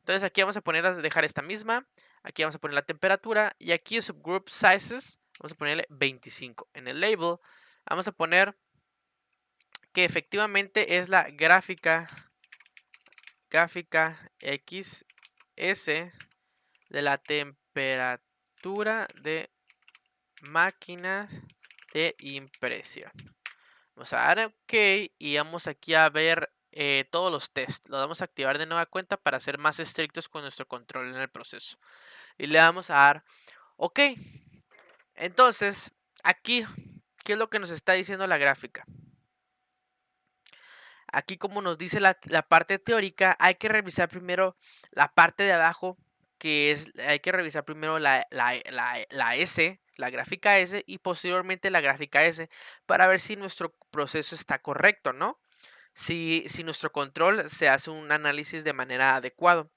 Entonces aquí vamos a dejar esta misma, aquí vamos a poner la temperatura y aquí subgroup sizes vamos a ponerle 25. En el label vamos a poner que efectivamente es la gráfica XS de la temperatura de máquinas de impresión. Vamos a dar OK y vamos aquí a ver todos los tests. Los vamos a activar de nueva cuenta para ser más estrictos con nuestro control en el proceso. Y le vamos a dar OK. Entonces, aquí, ¿qué es lo que nos está diciendo la gráfica? Aquí, como nos dice la parte teórica, hay que revisar primero la parte de abajo, hay que revisar primero la S, la gráfica S, y posteriormente la gráfica S, para ver si nuestro proceso está correcto, ¿no? Si nuestro control se hace un análisis de manera adecuada.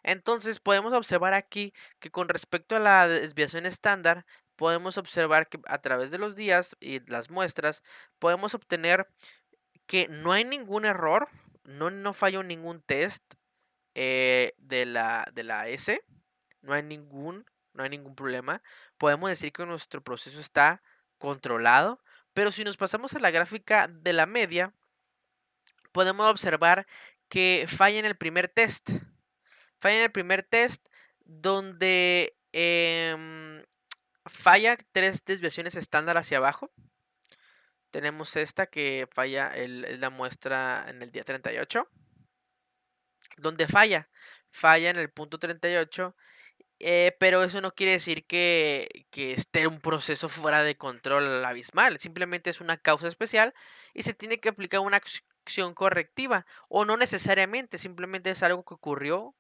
Entonces, podemos observar aquí que con respecto a la desviación estándar, podemos observar que a través de los días y las muestras, podemos obtener que no hay ningún error, no falló ningún test de la S, no hay ningún problema. Podemos decir que nuestro proceso está controlado, pero si nos pasamos a la gráfica de la media, podemos observar que falla en el primer test. Falla en el primer test donde falla 3 desviaciones estándar hacia abajo. Tenemos esta que falla la muestra en el día 38. Donde falla en el punto 38, pero eso no quiere decir que esté un proceso fuera de control abismal, simplemente es una causa especial y se tiene que aplicar una acción correctiva, o no necesariamente, simplemente es algo que ocurrió,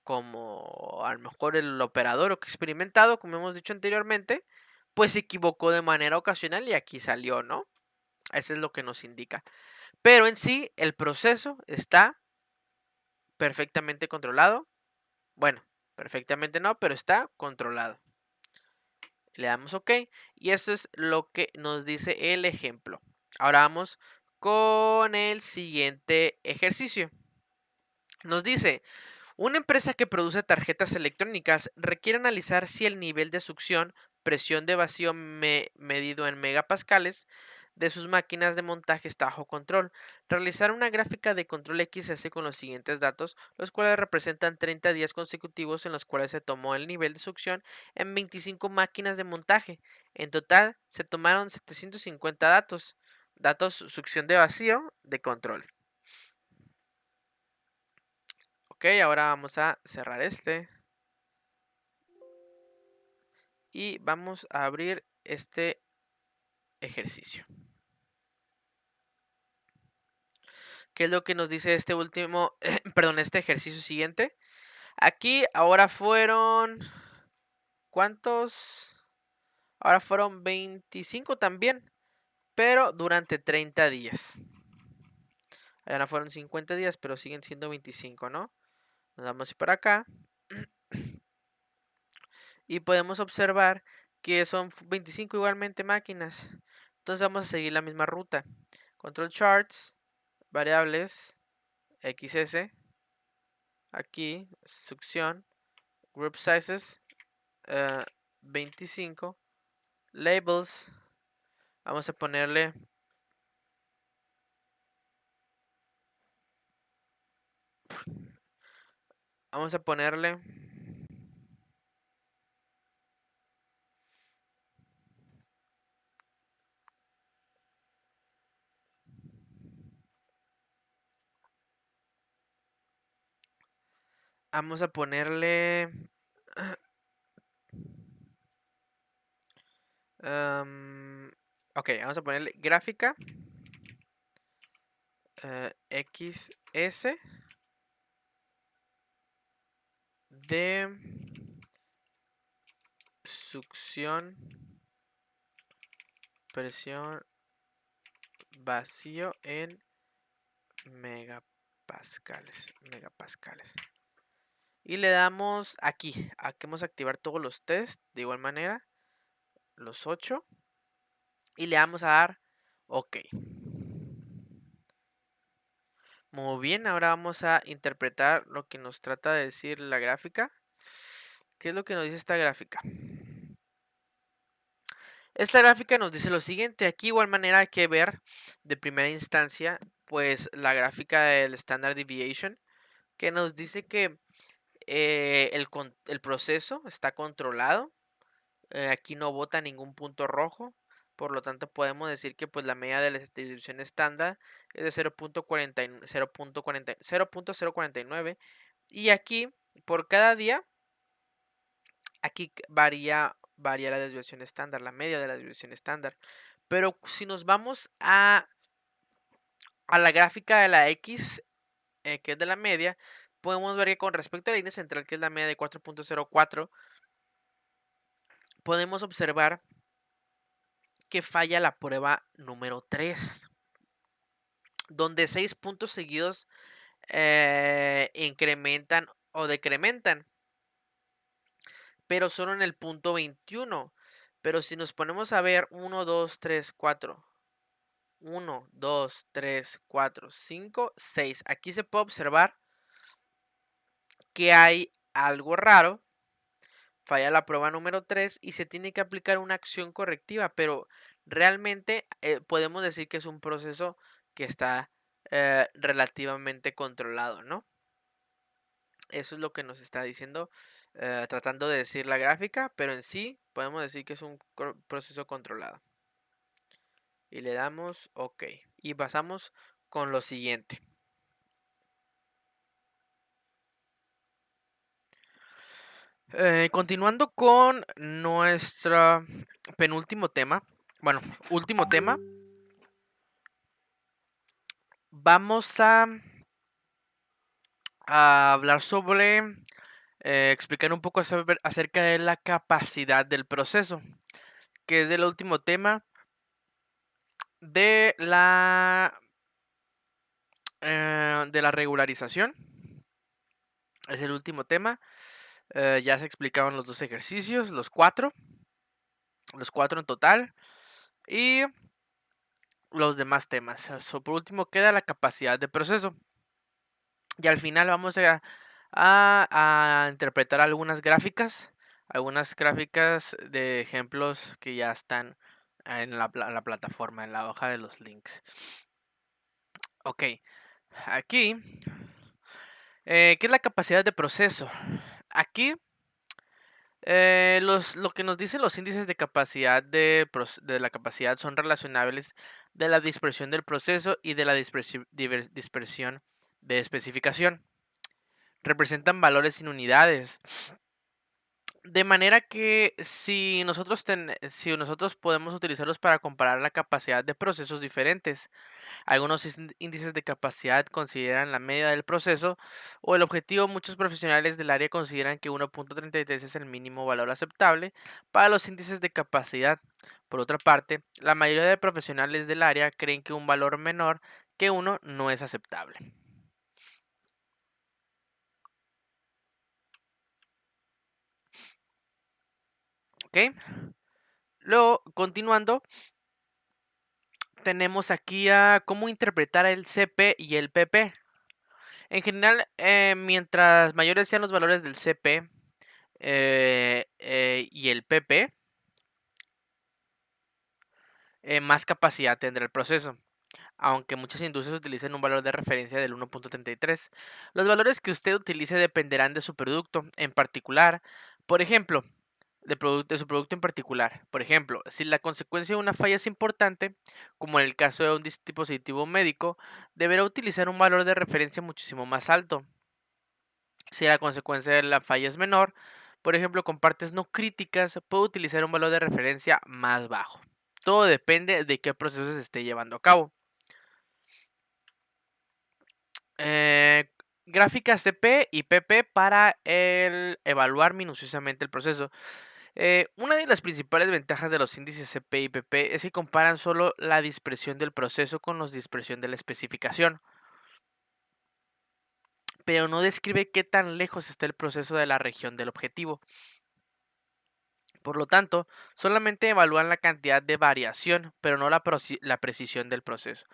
como a lo mejor el operador o que experimentado, como hemos dicho anteriormente, pues se equivocó de manera ocasional y aquí salió, ¿no? Eso es lo que nos indica. Pero en sí, el proceso está perfectamente controlado. Bueno, perfectamente no, pero está controlado. Le damos OK y esto es lo que nos dice el ejemplo. Ahora vamos con el siguiente ejercicio. Nos dice, una empresa que produce tarjetas electrónicas requiere analizar si el nivel de succión, presión de vacío medido en megapascales de sus máquinas de montaje está bajo control. Realizar una gráfica de control XS con los siguientes datos, los cuales representan 30 días consecutivos en los cuales se tomó el nivel de succión en 25 máquinas de montaje. En total, se tomaron 750 datos succión de vacío de control. Ok, ahora vamos a cerrar este. Y vamos a abrir este ejercicio. ¿Qué es lo que nos dice este último, perdón, este ejercicio siguiente? Aquí ahora fueron, ¿cuántos? Ahora fueron 25 también, pero durante 30 días. Ahora fueron 50 días, pero siguen siendo 25, ¿no? Nos vamos para acá. Y podemos observar que son 25 igualmente máquinas. Entonces vamos a seguir la misma ruta. Control charts, variables, XS, aquí, succión, group sizes, 25, labels, vamos a ponerle vamos a ponerle vamos a ponerle ok, vamos a ponerle gráfica XS de succión, presión, vacío en megapascales. Y le damos aquí, vamos a activar todos los tests de igual manera, los 8. Y le vamos a dar OK. Muy bien, ahora vamos a interpretar lo que nos trata de decir la gráfica. ¿Qué es lo que nos dice esta gráfica? Esta gráfica nos dice lo siguiente. Aquí igual manera hay que ver de primera instancia pues la gráfica del Standard Deviation, que nos dice que el proceso está controlado. Aquí no bota ningún punto rojo. Por lo tanto, podemos decir que pues la media de la distribución estándar es de 0.049. Y aquí, por cada día, aquí varía la desviación estándar, la media de la desviación estándar. Pero si nos vamos a la gráfica de la X, que es de la media, podemos ver que con respecto a la línea central, que es la media de 4.04, podemos observar que falla la prueba número 3, donde 6 puntos seguidos incrementan o decrementan, pero solo en el punto 21. Pero si nos ponemos a ver 1, 2, 3, 4, 1, 2, 3, 4, 5, 6, aquí se puede observar que hay algo raro. Falla la prueba número 3 y se tiene que aplicar una acción correctiva, pero realmente podemos decir que es un proceso que está relativamente controlado, ¿no? Eso es lo que nos está diciendo, tratando de decir la gráfica, pero en sí podemos decir que es un proceso controlado. Y le damos OK. Y pasamos con lo siguiente. Continuando con nuestro penúltimo tema, bueno, último tema, vamos a hablar sobre, explicar un poco acerca de la capacidad del proceso, que es el último tema de la regularización. Es el último tema. Ya se explicaron los dos ejercicios, los cuatro en total, y los demás temas. Por último queda la capacidad de proceso. Y al final vamos a interpretar algunas gráficas de ejemplos que ya están en la plataforma, en la hoja de los links. Ok, aquí, ¿qué es la capacidad de proceso? Aquí, lo que nos dicen los índices de capacidad de la capacidad son relacionables de la dispersión del proceso y de la dispersión de especificación. Representan valores sin unidades. De manera que si nosotros podemos utilizarlos para comparar la capacidad de procesos diferentes. Algunos índices de capacidad consideran la media del proceso o el objetivo. Muchos profesionales del área consideran que 1.33 es el mínimo valor aceptable para los índices de capacidad. Por otra parte, la mayoría de profesionales del área creen que un valor menor que 1 no es aceptable. ¿Ok? Luego, continuando, tenemos aquí a cómo interpretar el CP y el PP. En general, mientras mayores sean los valores del CP y el PP, más capacidad tendrá el proceso, aunque muchas industrias utilicen un valor de referencia del 1.33. Los valores que usted utilice dependerán de su producto en particular. Por ejemplo, de su producto en particular. Por ejemplo, si la consecuencia de una falla es importante, como en el caso de un dispositivo médico, deberá utilizar un valor de referencia muchísimo más alto. Si la consecuencia de la falla es menor, por ejemplo, con partes no críticas, puede utilizar un valor de referencia más bajo. Todo depende de qué proceso se esté llevando a cabo. Gráficas CP y PP para evaluar minuciosamente el proceso. Una de las principales ventajas de los índices CP y PP es que comparan solo la dispersión del proceso con la dispersión de la especificación, pero no describe qué tan lejos está el proceso de la región del objetivo. Por lo tanto, solamente evalúan la cantidad de variación, pero no la precisión del proceso.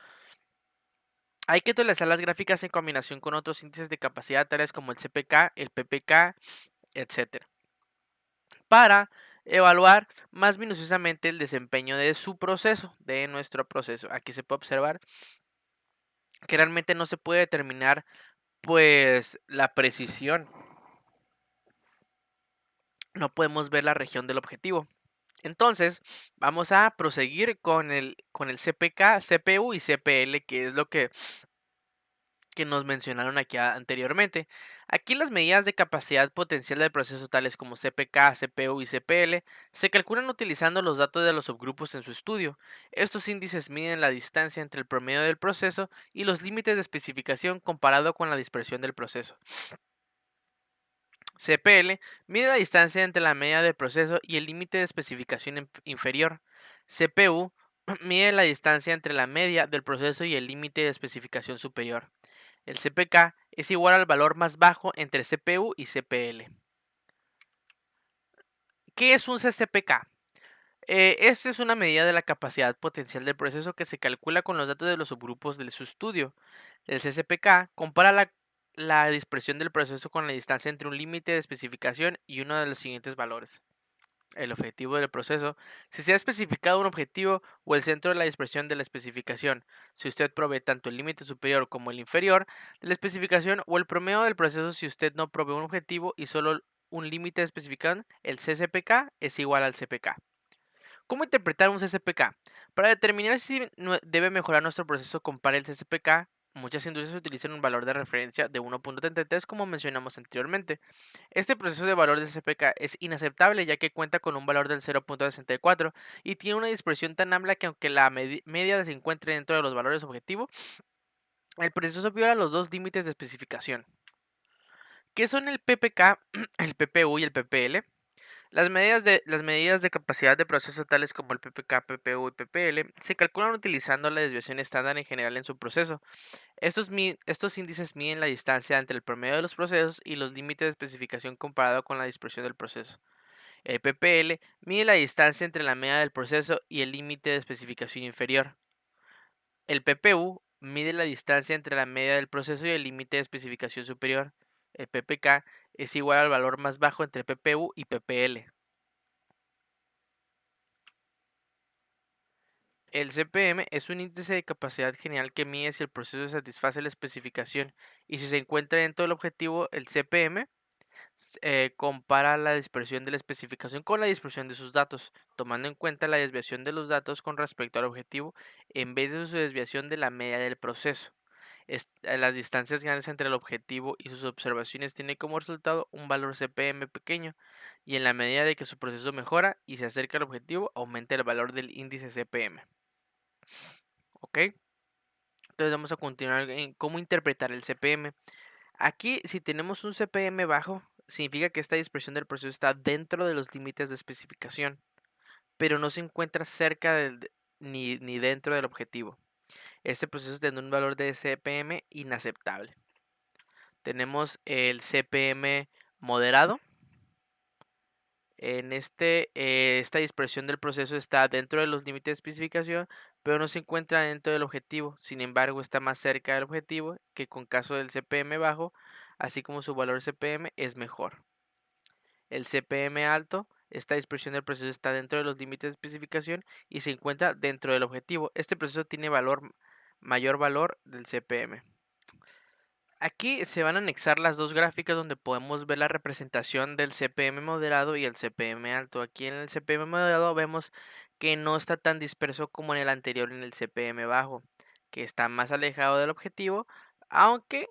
Hay que utilizar las gráficas en combinación con otros índices de capacidad, tales como el CPK, el PPK, etcétera, para evaluar más minuciosamente el desempeño de su proceso, de nuestro proceso. Aquí se puede observar que realmente no se puede determinar pues la precisión. No podemos ver la región del objetivo. Entonces, vamos a proseguir con el CPK, CPU y CPL, que es lo que nos mencionaron aquí anteriormente. Aquí las medidas de capacidad potencial del proceso, tales como CPK, CPU y CPL, se calculan utilizando los datos de los subgrupos en su estudio. Estos índices miden la distancia entre el promedio del proceso y los límites de especificación comparado con la dispersión del proceso. CPL mide la distancia entre la media del proceso y el límite de especificación inferior. CPU mide la distancia entre la media del proceso y el límite de especificación superior. El CPK es igual al valor más bajo entre CPU y CPL. ¿Qué es un CCPK? Esta es una medida de la capacidad potencial del proceso que se calcula con los datos de los subgrupos de su estudio. El CCPK compara la dispersión del proceso con la distancia entre un límite de especificación y uno de los siguientes valores. El objetivo del proceso, si se ha especificado un objetivo o el centro de la dispersión de la especificación, si usted provee tanto el límite superior como el inferior de la especificación o el promedio del proceso si usted no provee un objetivo y solo un límite de especificación, el CCPK es igual al CPK. ¿Cómo interpretar un CCPK? Para determinar si debe mejorar nuestro proceso, compare el CCPK. Muchas industrias utilizan un valor de referencia de 1.33 como mencionamos anteriormente. Este proceso de valor de CPK es inaceptable ya que cuenta con un valor del 0.64 y tiene una dispersión tan amplia que aunque la media se encuentre dentro de los valores objetivo, el proceso viola los dos límites de especificación. ¿Qué son el PPK, el PPU y el PPL? Las medidas de capacidad de proceso tales como el PPK, PPU y PPL se calculan utilizando la desviación estándar en general en su proceso. Estos índices miden la distancia entre el promedio de los procesos y los límites de especificación comparado con la dispersión del proceso. El PPL mide la distancia entre la media del proceso y el límite de especificación inferior. El PPU mide la distancia entre la media del proceso y el límite de especificación superior. El PPK es igual al valor más bajo entre PPU y PPL. El CPM es un índice de capacidad general que mide si el proceso satisface la especificación y si se encuentra dentro del objetivo. El CPM compara la dispersión de la especificación con la dispersión de sus datos, tomando en cuenta la desviación de los datos con respecto al objetivo en vez de su desviación de la media del proceso. Las distancias grandes entre el objetivo y sus observaciones tienen como resultado un valor CPM pequeño, y en la medida de que su proceso mejora y se acerca al objetivo, aumenta el valor del índice CPM. ¿Ok? Entonces vamos a continuar en cómo interpretar el CPM. Aquí, si tenemos un CPM bajo, significa que esta dispersión del proceso está dentro de los límites de especificación, pero no se encuentra cerca ni dentro del objetivo. Este proceso tiene un valor de CPM inaceptable. Tenemos el CPM moderado. Esta dispersión del proceso está dentro de los límites de especificación, pero no se encuentra dentro del objetivo. Sin embargo, está más cerca del objetivo que con caso del CPM bajo, así como su valor CPM es mejor. El CPM alto, esta dispersión del proceso está dentro de los límites de especificación y se encuentra dentro del objetivo. Este proceso tiene mayor valor del CPM. Aquí se van a anexar las dos gráficas donde podemos ver la representación del CPM moderado y el CPM alto. Aquí en el CPM moderado vemos que no está tan disperso como en el anterior en el CPM bajo, que está más alejado del objetivo, aunque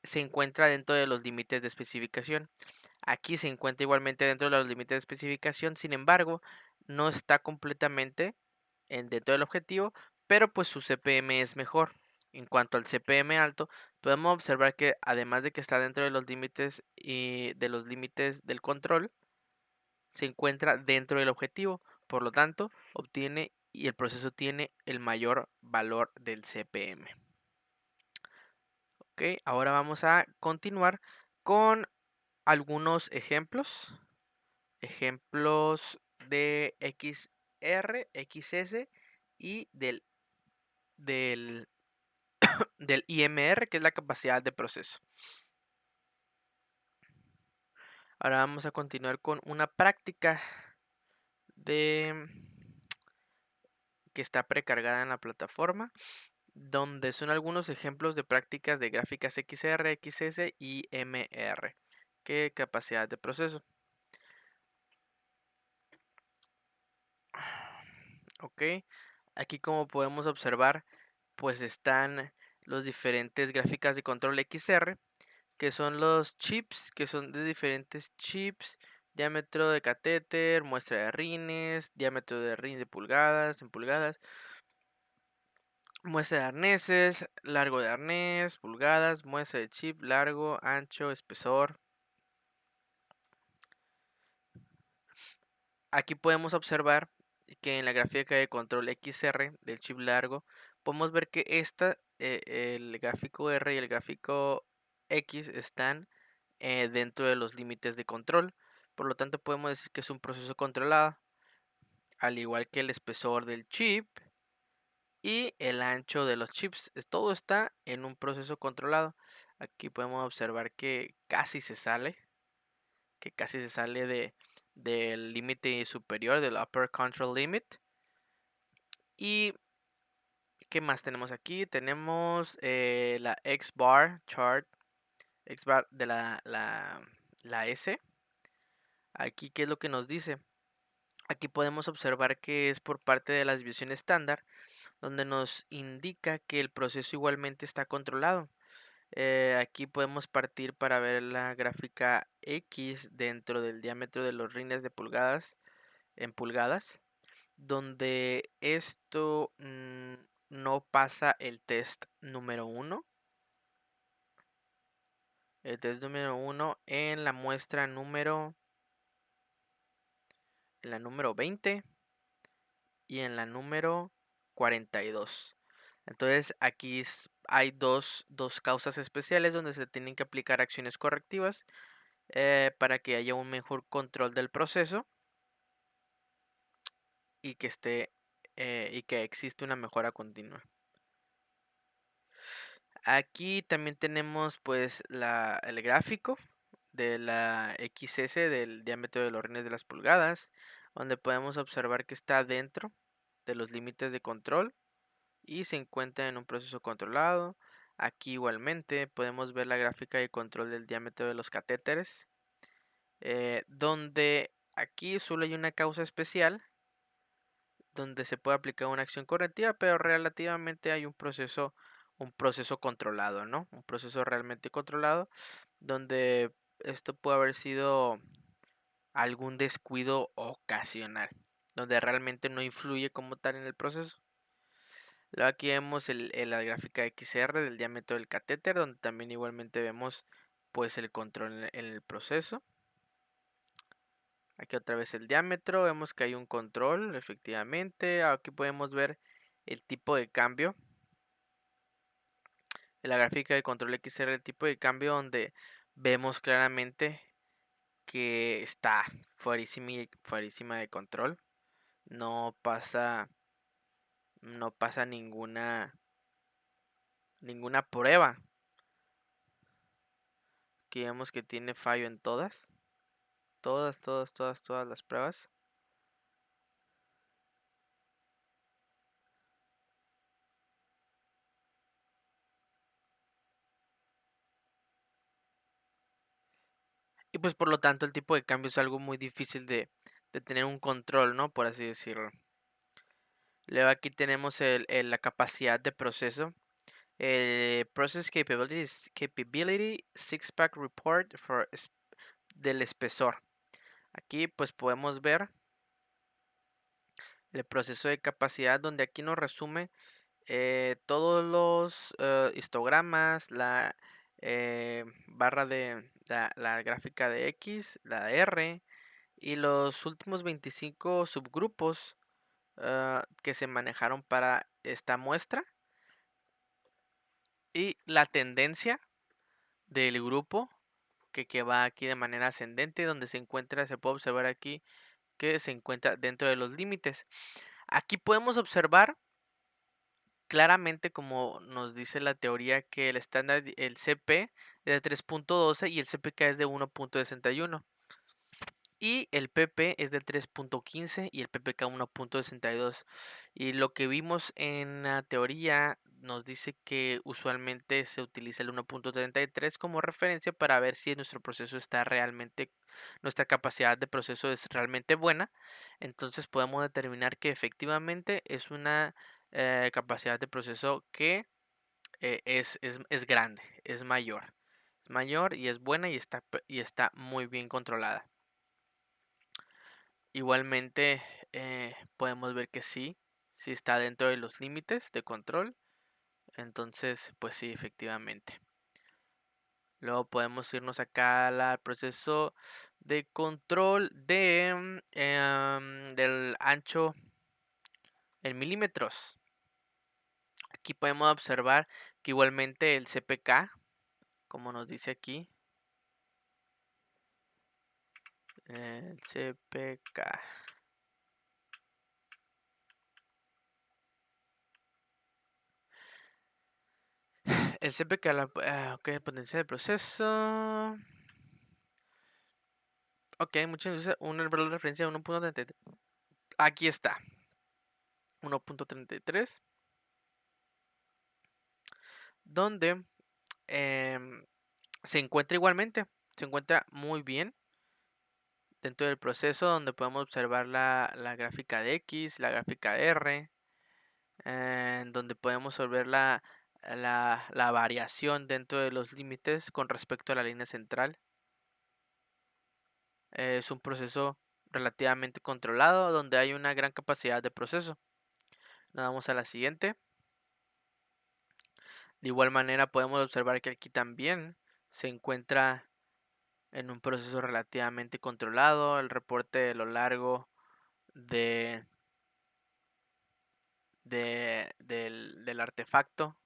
se encuentra dentro de los límites de especificación. Aquí se encuentra igualmente dentro de los límites de especificación, sin embargo, no está completamente dentro del objetivo, pero pues su CPM es mejor. En cuanto al CPM alto, podemos observar que además de que está dentro de los límites del control, se encuentra dentro del objetivo, por lo tanto, obtiene y el proceso tiene el mayor valor del CPM. Ok, ahora vamos a continuar con algunos ejemplos. Ejemplos de XR, XS y del, del IMR, que es la capacidad de proceso. Ahora vamos a continuar con una práctica de que está precargada en la plataforma, donde son algunos ejemplos de prácticas de gráficas XR, XS y MR. ¿Qué capacidad de proceso? Ok, aquí como podemos observar, pues están los diferentes gráficas de control XR, que son los chips, que son de diferentes chips, diámetro de catéter, muestra de rines, diámetro de rin de pulgadas, en pulgadas, muestra de arneses, largo de arnés, pulgadas, muestra de chip, largo, ancho, espesor. Aquí podemos observar que en la gráfica de control XR del chip largo, podemos ver que el gráfico R y el gráfico X están dentro de los límites de control. Por lo tanto, podemos decir que es un proceso controlado, al igual que el espesor del chip y el ancho de los chips. Todo está en un proceso controlado. Aquí podemos observar que casi se sale del límite superior, del upper control limit. ¿Y qué más tenemos aquí? Tenemos la X-bar chart, X-bar de la S. Aquí, ¿qué es lo que nos dice? Aquí podemos observar que es por parte de la desviación estándar, donde nos indica que el proceso igualmente está controlado. Aquí podemos partir para ver la gráfica X dentro del diámetro de los rines de pulgadas en pulgadas, donde esto no pasa el test número 1. El test número 1 en la muestra en la número 20 y en la número 42. Entonces aquí hay dos causas especiales donde se tienen que aplicar acciones correctivas para que haya un mejor control del proceso y y que existe una mejora continua. Aquí también tenemos pues el gráfico de la XS del diámetro de los rines de las pulgadas, donde podemos observar que está dentro de los límites de control y se encuentra en un proceso controlado. Aquí igualmente podemos ver la gráfica de control del diámetro de los catéteres, donde aquí solo hay una causa especial donde se puede aplicar una acción correctiva, pero relativamente hay un proceso controlado, ¿no? Un proceso realmente controlado, donde esto puede haber sido algún descuido ocasional, donde realmente no influye como tal en el proceso. Luego aquí vemos la gráfica XR del diámetro del catéter, donde también igualmente vemos pues el control en el proceso. Aquí otra vez el diámetro, vemos que hay un control, efectivamente. Aquí podemos ver el tipo de cambio. En la gráfica de control XR, el tipo de cambio donde vemos claramente que está fuerísima de control. No pasa, no pasa ninguna prueba. Aquí vemos que tiene fallo en todas. Todas las pruebas. Y pues por lo tanto el tipo de cambio es algo muy difícil de tener un control, ¿no? Por así decirlo. Luego aquí tenemos la capacidad de proceso. El Process Capability Six-Pack Report del espesor. Aquí pues podemos ver el proceso de capacidad donde aquí nos resume todos los histogramas, la barra de la gráfica de X, la R y los últimos 25 subgrupos que se manejaron para esta muestra y la tendencia del grupo que va aquí de manera ascendente, donde se puede observar aquí que se encuentra dentro de los límites. Aquí podemos observar claramente, como nos dice la teoría, que el estándar, el CP es de 3.12 y el CPK es de 1.61. Y el PP es de 3.15 y el PPK 1.62. Y lo que vimos en la teoría nos dice que usualmente se utiliza el 1.33 como referencia para ver si nuestro proceso está realmente, nuestra capacidad de proceso es realmente buena. Entonces podemos determinar que efectivamente es una capacidad de proceso que es grande, es mayor. Es mayor y es buena y está muy bien controlada. Igualmente, podemos ver que sí está dentro de los límites de control. Entonces, pues sí, efectivamente. Luego podemos irnos acá al proceso de control del ancho en milímetros. Aquí podemos observar que igualmente el CPK, como nos dice aquí, el CPK. El CPK, ok, potencia de proceso. Ok, muchas veces un valor de referencia de 1.33. Aquí está. 1.33. Donde se encuentra igualmente. Se encuentra muy bien dentro del proceso, donde podemos observar la gráfica de X, la gráfica de R, donde podemos ver la variación dentro de los límites con respecto a la línea central. Es un proceso relativamente controlado, donde hay una gran capacidad de proceso. Nos vamos a la siguiente. De igual manera podemos observar que aquí también se encuentra en un proceso relativamente controlado el reporte de lo largo de, del artefacto,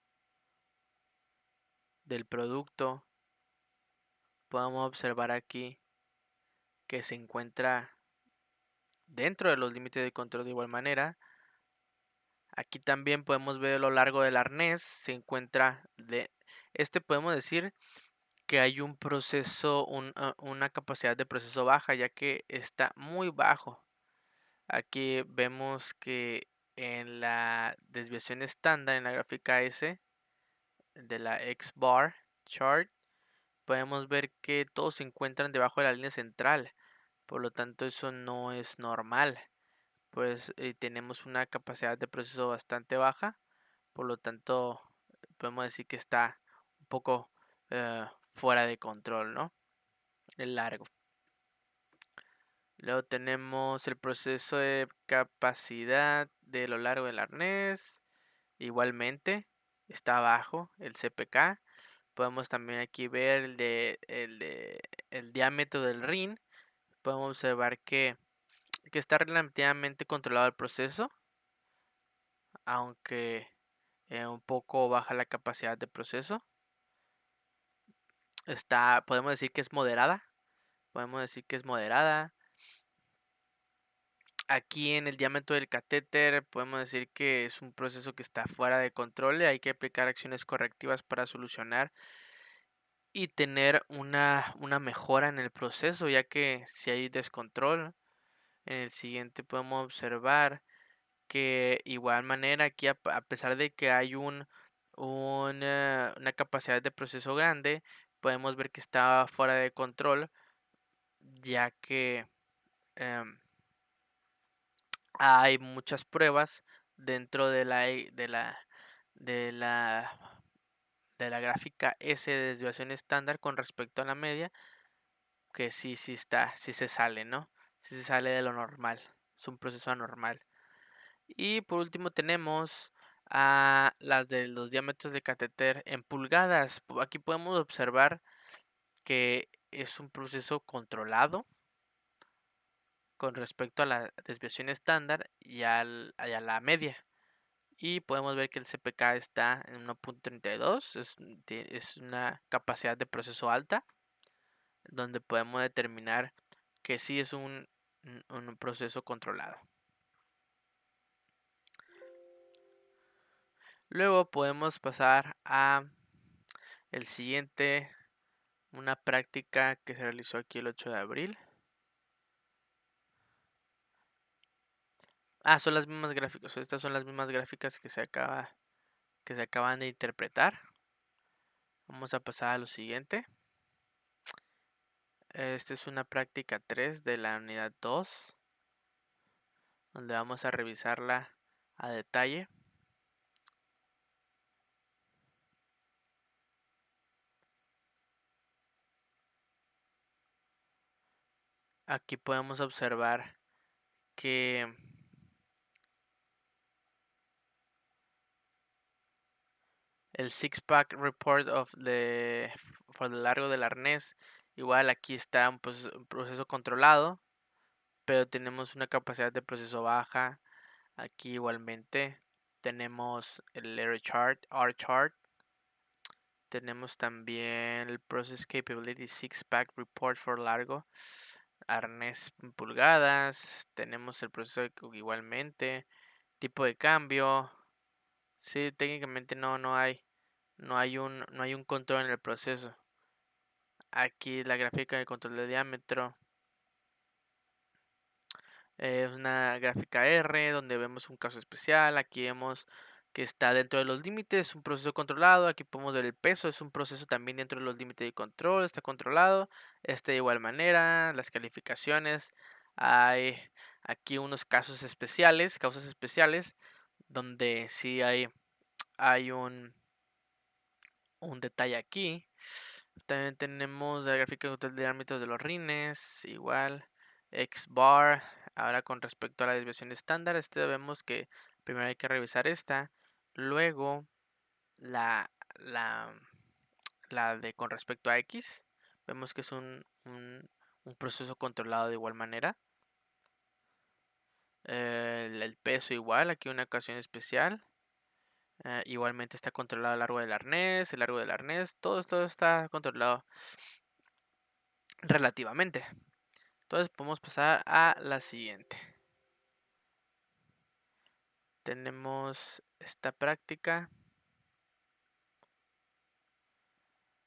del producto. Podemos observar aquí que se encuentra dentro de los límites de control de igual manera. Aquí también podemos ver lo largo del arnés, se encuentra podemos decir que hay un proceso, una capacidad de proceso baja, ya que está muy bajo. Aquí vemos que en la desviación estándar, en la gráfica S de la X-bar chart, podemos ver que todos se encuentran debajo de la línea central. Por lo tanto, eso no es normal. Pues tenemos una capacidad de proceso bastante baja. Por lo tanto, podemos decir que está un poco fuera de control, ¿no? El largo. Luego tenemos el proceso de capacidad de lo largo del arnés. Igualmente está abajo el CPK. Podemos también aquí ver el diámetro del rin. Podemos observar que está relativamente controlado el proceso, aunque un poco baja la capacidad de proceso. Podemos decir que es moderada. Podemos decir que es moderada. Aquí en el diámetro del catéter podemos decir que es un proceso que está fuera de control y hay que aplicar acciones correctivas para solucionar y tener una mejora en el proceso, ya que si hay descontrol, en el siguiente podemos observar que igual manera aquí a pesar de que hay una capacidad de proceso grande, podemos ver que está fuera de control, ya que em, hay muchas pruebas dentro de la, de la gráfica S de desviación estándar con respecto a la media, que sí se sale, ¿no? Sí se sale de lo normal. Es un proceso anormal. Y por último tenemos a las de los diámetros de catéter en pulgadas. Aquí podemos observar que es un proceso controlado con respecto a la desviación estándar y a la media. Y podemos ver que el CPK está en 1.32, es una capacidad de proceso alta, donde podemos determinar que sí es un proceso controlado. Luego podemos pasar a el siguiente, una práctica que se realizó aquí el 8 de abril. Son las mismas gráficas. Estas son las mismas gráficas que se acaban de interpretar. Vamos a pasar a lo siguiente. Esta es una práctica 3 de la unidad 2, donde vamos a revisarla a detalle. Aquí podemos observar que el six-pack report por el largo del arnés, igual aquí está un proceso controlado, pero tenemos una capacidad de proceso baja. Aquí igualmente tenemos el R chart. Tenemos también el Process Capability Six-Pack Report for largo, arnés en pulgadas. Tenemos el proceso igualmente, tipo de cambio. Sí, técnicamente no hay un control en el proceso. Aquí la gráfica del control de diámetro. Es una gráfica R donde vemos un caso especial. Aquí vemos que está dentro de los límites, es un proceso controlado. Aquí podemos ver el peso, es un proceso también dentro de los límites de control, está controlado. De igual manera, las calificaciones. Hay aquí unos casos especiales, causas especiales, donde sí hay un detalle aquí. También tenemos la gráfica de control de árbitros de los rines, igual, X bar. Ahora con respecto a la desviación estándar, vemos que primero hay que revisar esta, luego la, la, la de con respecto a X, vemos que es un proceso controlado de igual manera. El peso igual, aquí una ocasión especial. Igualmente está controlado el largo del arnés, todo está controlado relativamente. Entonces podemos pasar a la siguiente. Tenemos esta práctica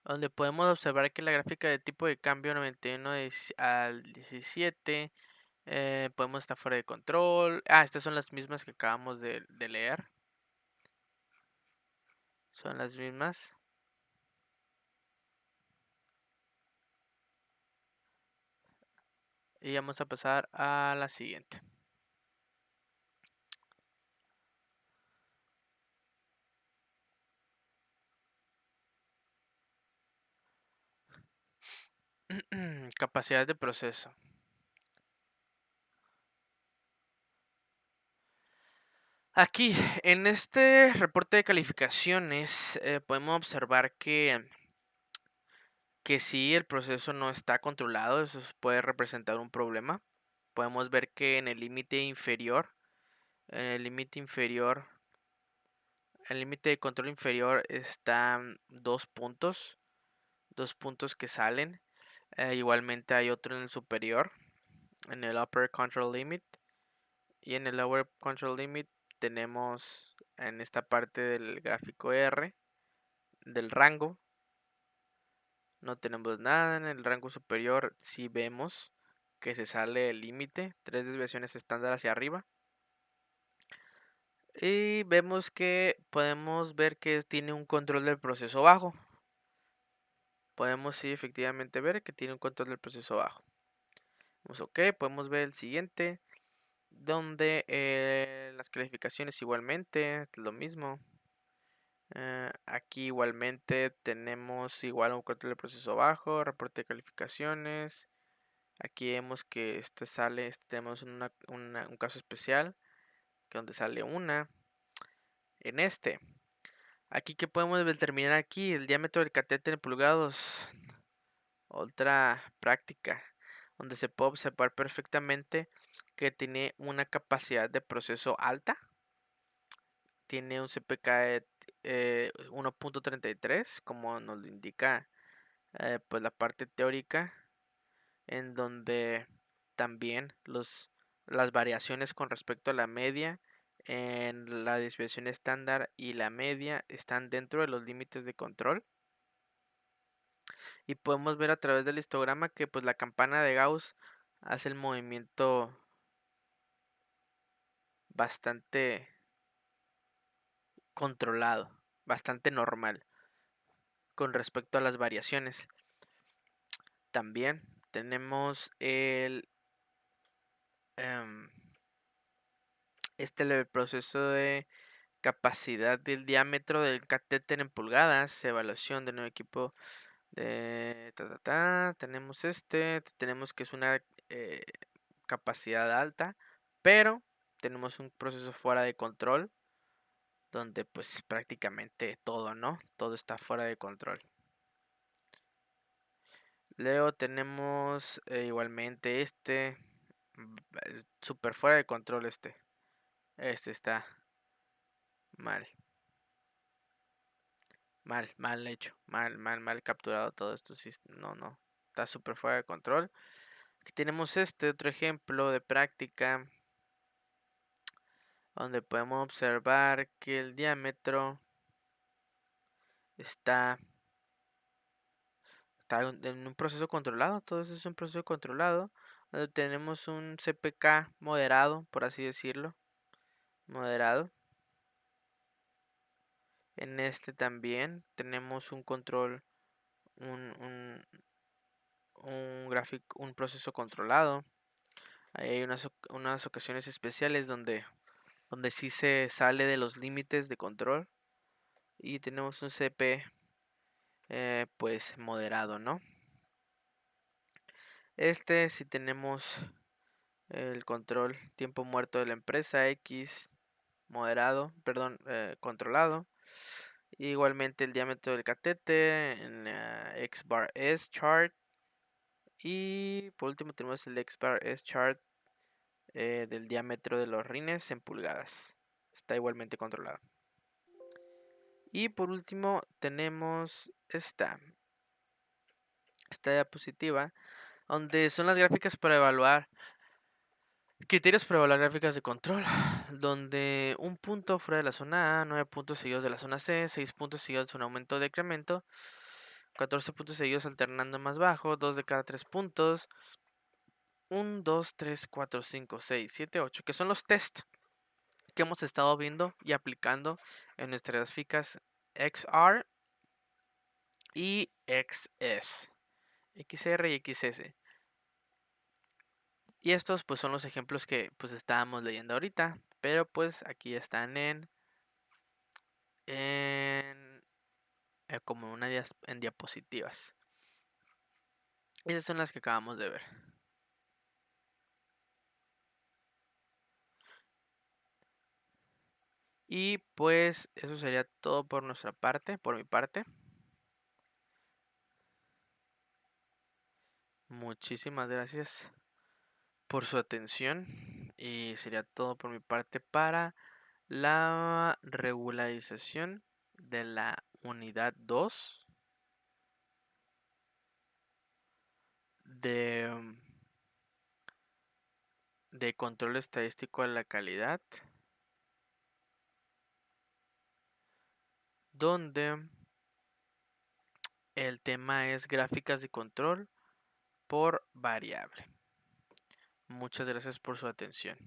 donde podemos observar que la gráfica de tipo de cambio 91 al 17 podemos estar fuera de control. Estas son las mismas que acabamos de leer. Son las mismas. Y vamos a pasar a la siguiente. Capacidad de proceso. Aquí, en este reporte de calificaciones, podemos observar que si el proceso no está controlado, eso puede representar un problema. Podemos ver que en el límite inferior, en el límite inferior, el límite de control inferior están dos puntos que salen. Igualmente hay otro en el superior, en el upper control limit, y en el lower control limit tenemos en esta parte del gráfico R del rango. No tenemos nada en el rango superior. Si vemos que se sale el límite, 3 desviaciones estándar hacia arriba. Y vemos que podemos ver que tiene un control del proceso bajo. Podemos sí efectivamente ver que tiene un control del proceso bajo. Ok, podemos ver el siguiente, donde las calificaciones igualmente es lo mismo. Aquí igualmente tenemos igual un control del proceso bajo, reporte de calificaciones. Aquí vemos que tenemos un caso especial, que donde sale una. en este. Aquí que podemos determinar aquí el diámetro del catéter en pulgadas. Otra práctica donde se puede observar perfectamente que tiene una capacidad de proceso alta. Tiene un CPK de 1.33, como nos lo indica pues la parte teórica, en donde también las variaciones con respecto a la media en la desviación estándar y la media están dentro de los límites de control. Y podemos ver a través del histograma que pues la campana de Gauss hace el movimiento bastante controlado, bastante normal con respecto a las variaciones. También tenemos em, el proceso de capacidad del diámetro del catéter en pulgadas, evaluación de nuevo equipo de tenemos tenemos que es una capacidad alta, pero tenemos un proceso fuera de control donde pues prácticamente todo, ¿no? Todo está fuera de control. Luego tenemos igualmente super fuera de control este está mal, mal hecho, mal capturado todo esto, sí, no, está súper fuera de control. Aquí tenemos otro ejemplo de práctica donde podemos observar que el diámetro está en un proceso controlado, todo eso es un proceso controlado, donde tenemos un CPK moderado, por así decirlo, moderado. En este también tenemos un control, un gráfico, un proceso controlado. Ahí hay unas ocasiones especiales donde sí se sale de los límites de control y tenemos un CP pues moderado, ¿no? Si tenemos el control tiempo muerto de la empresa X moderado, perdón, controlado. Igualmente el diámetro del catéter en la X bar S chart. Y por último tenemos el X bar S chart del diámetro de los rines en pulgadas. Está igualmente controlado. Y por último tenemos esta diapositiva donde son las gráficas para evaluar criterios para evaluar gráficas de control, donde un punto fuera de la zona A, 9 puntos seguidos de la zona C, 6 puntos seguidos de un aumento o decremento, 14 puntos seguidos alternando más bajo, 2 de cada 3 puntos, 1, 2, 3, 4, 5, 6, 7, 8, que son los test que hemos estado viendo y aplicando en nuestras gráficas XR y XS, XR y XS. Y estos pues son los ejemplos que pues estábamos leyendo ahorita, pero pues aquí están como en diapositivas. Esas son las que acabamos de ver. Y pues eso sería todo por nuestra parte, por mi parte. Muchísimas gracias por su atención y sería todo por mi parte para la regularización de la unidad 2 de, de control estadístico de la calidad, donde el tema es gráficas de control por variable. Muchas gracias por su atención.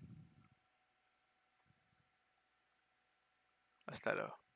Hasta luego.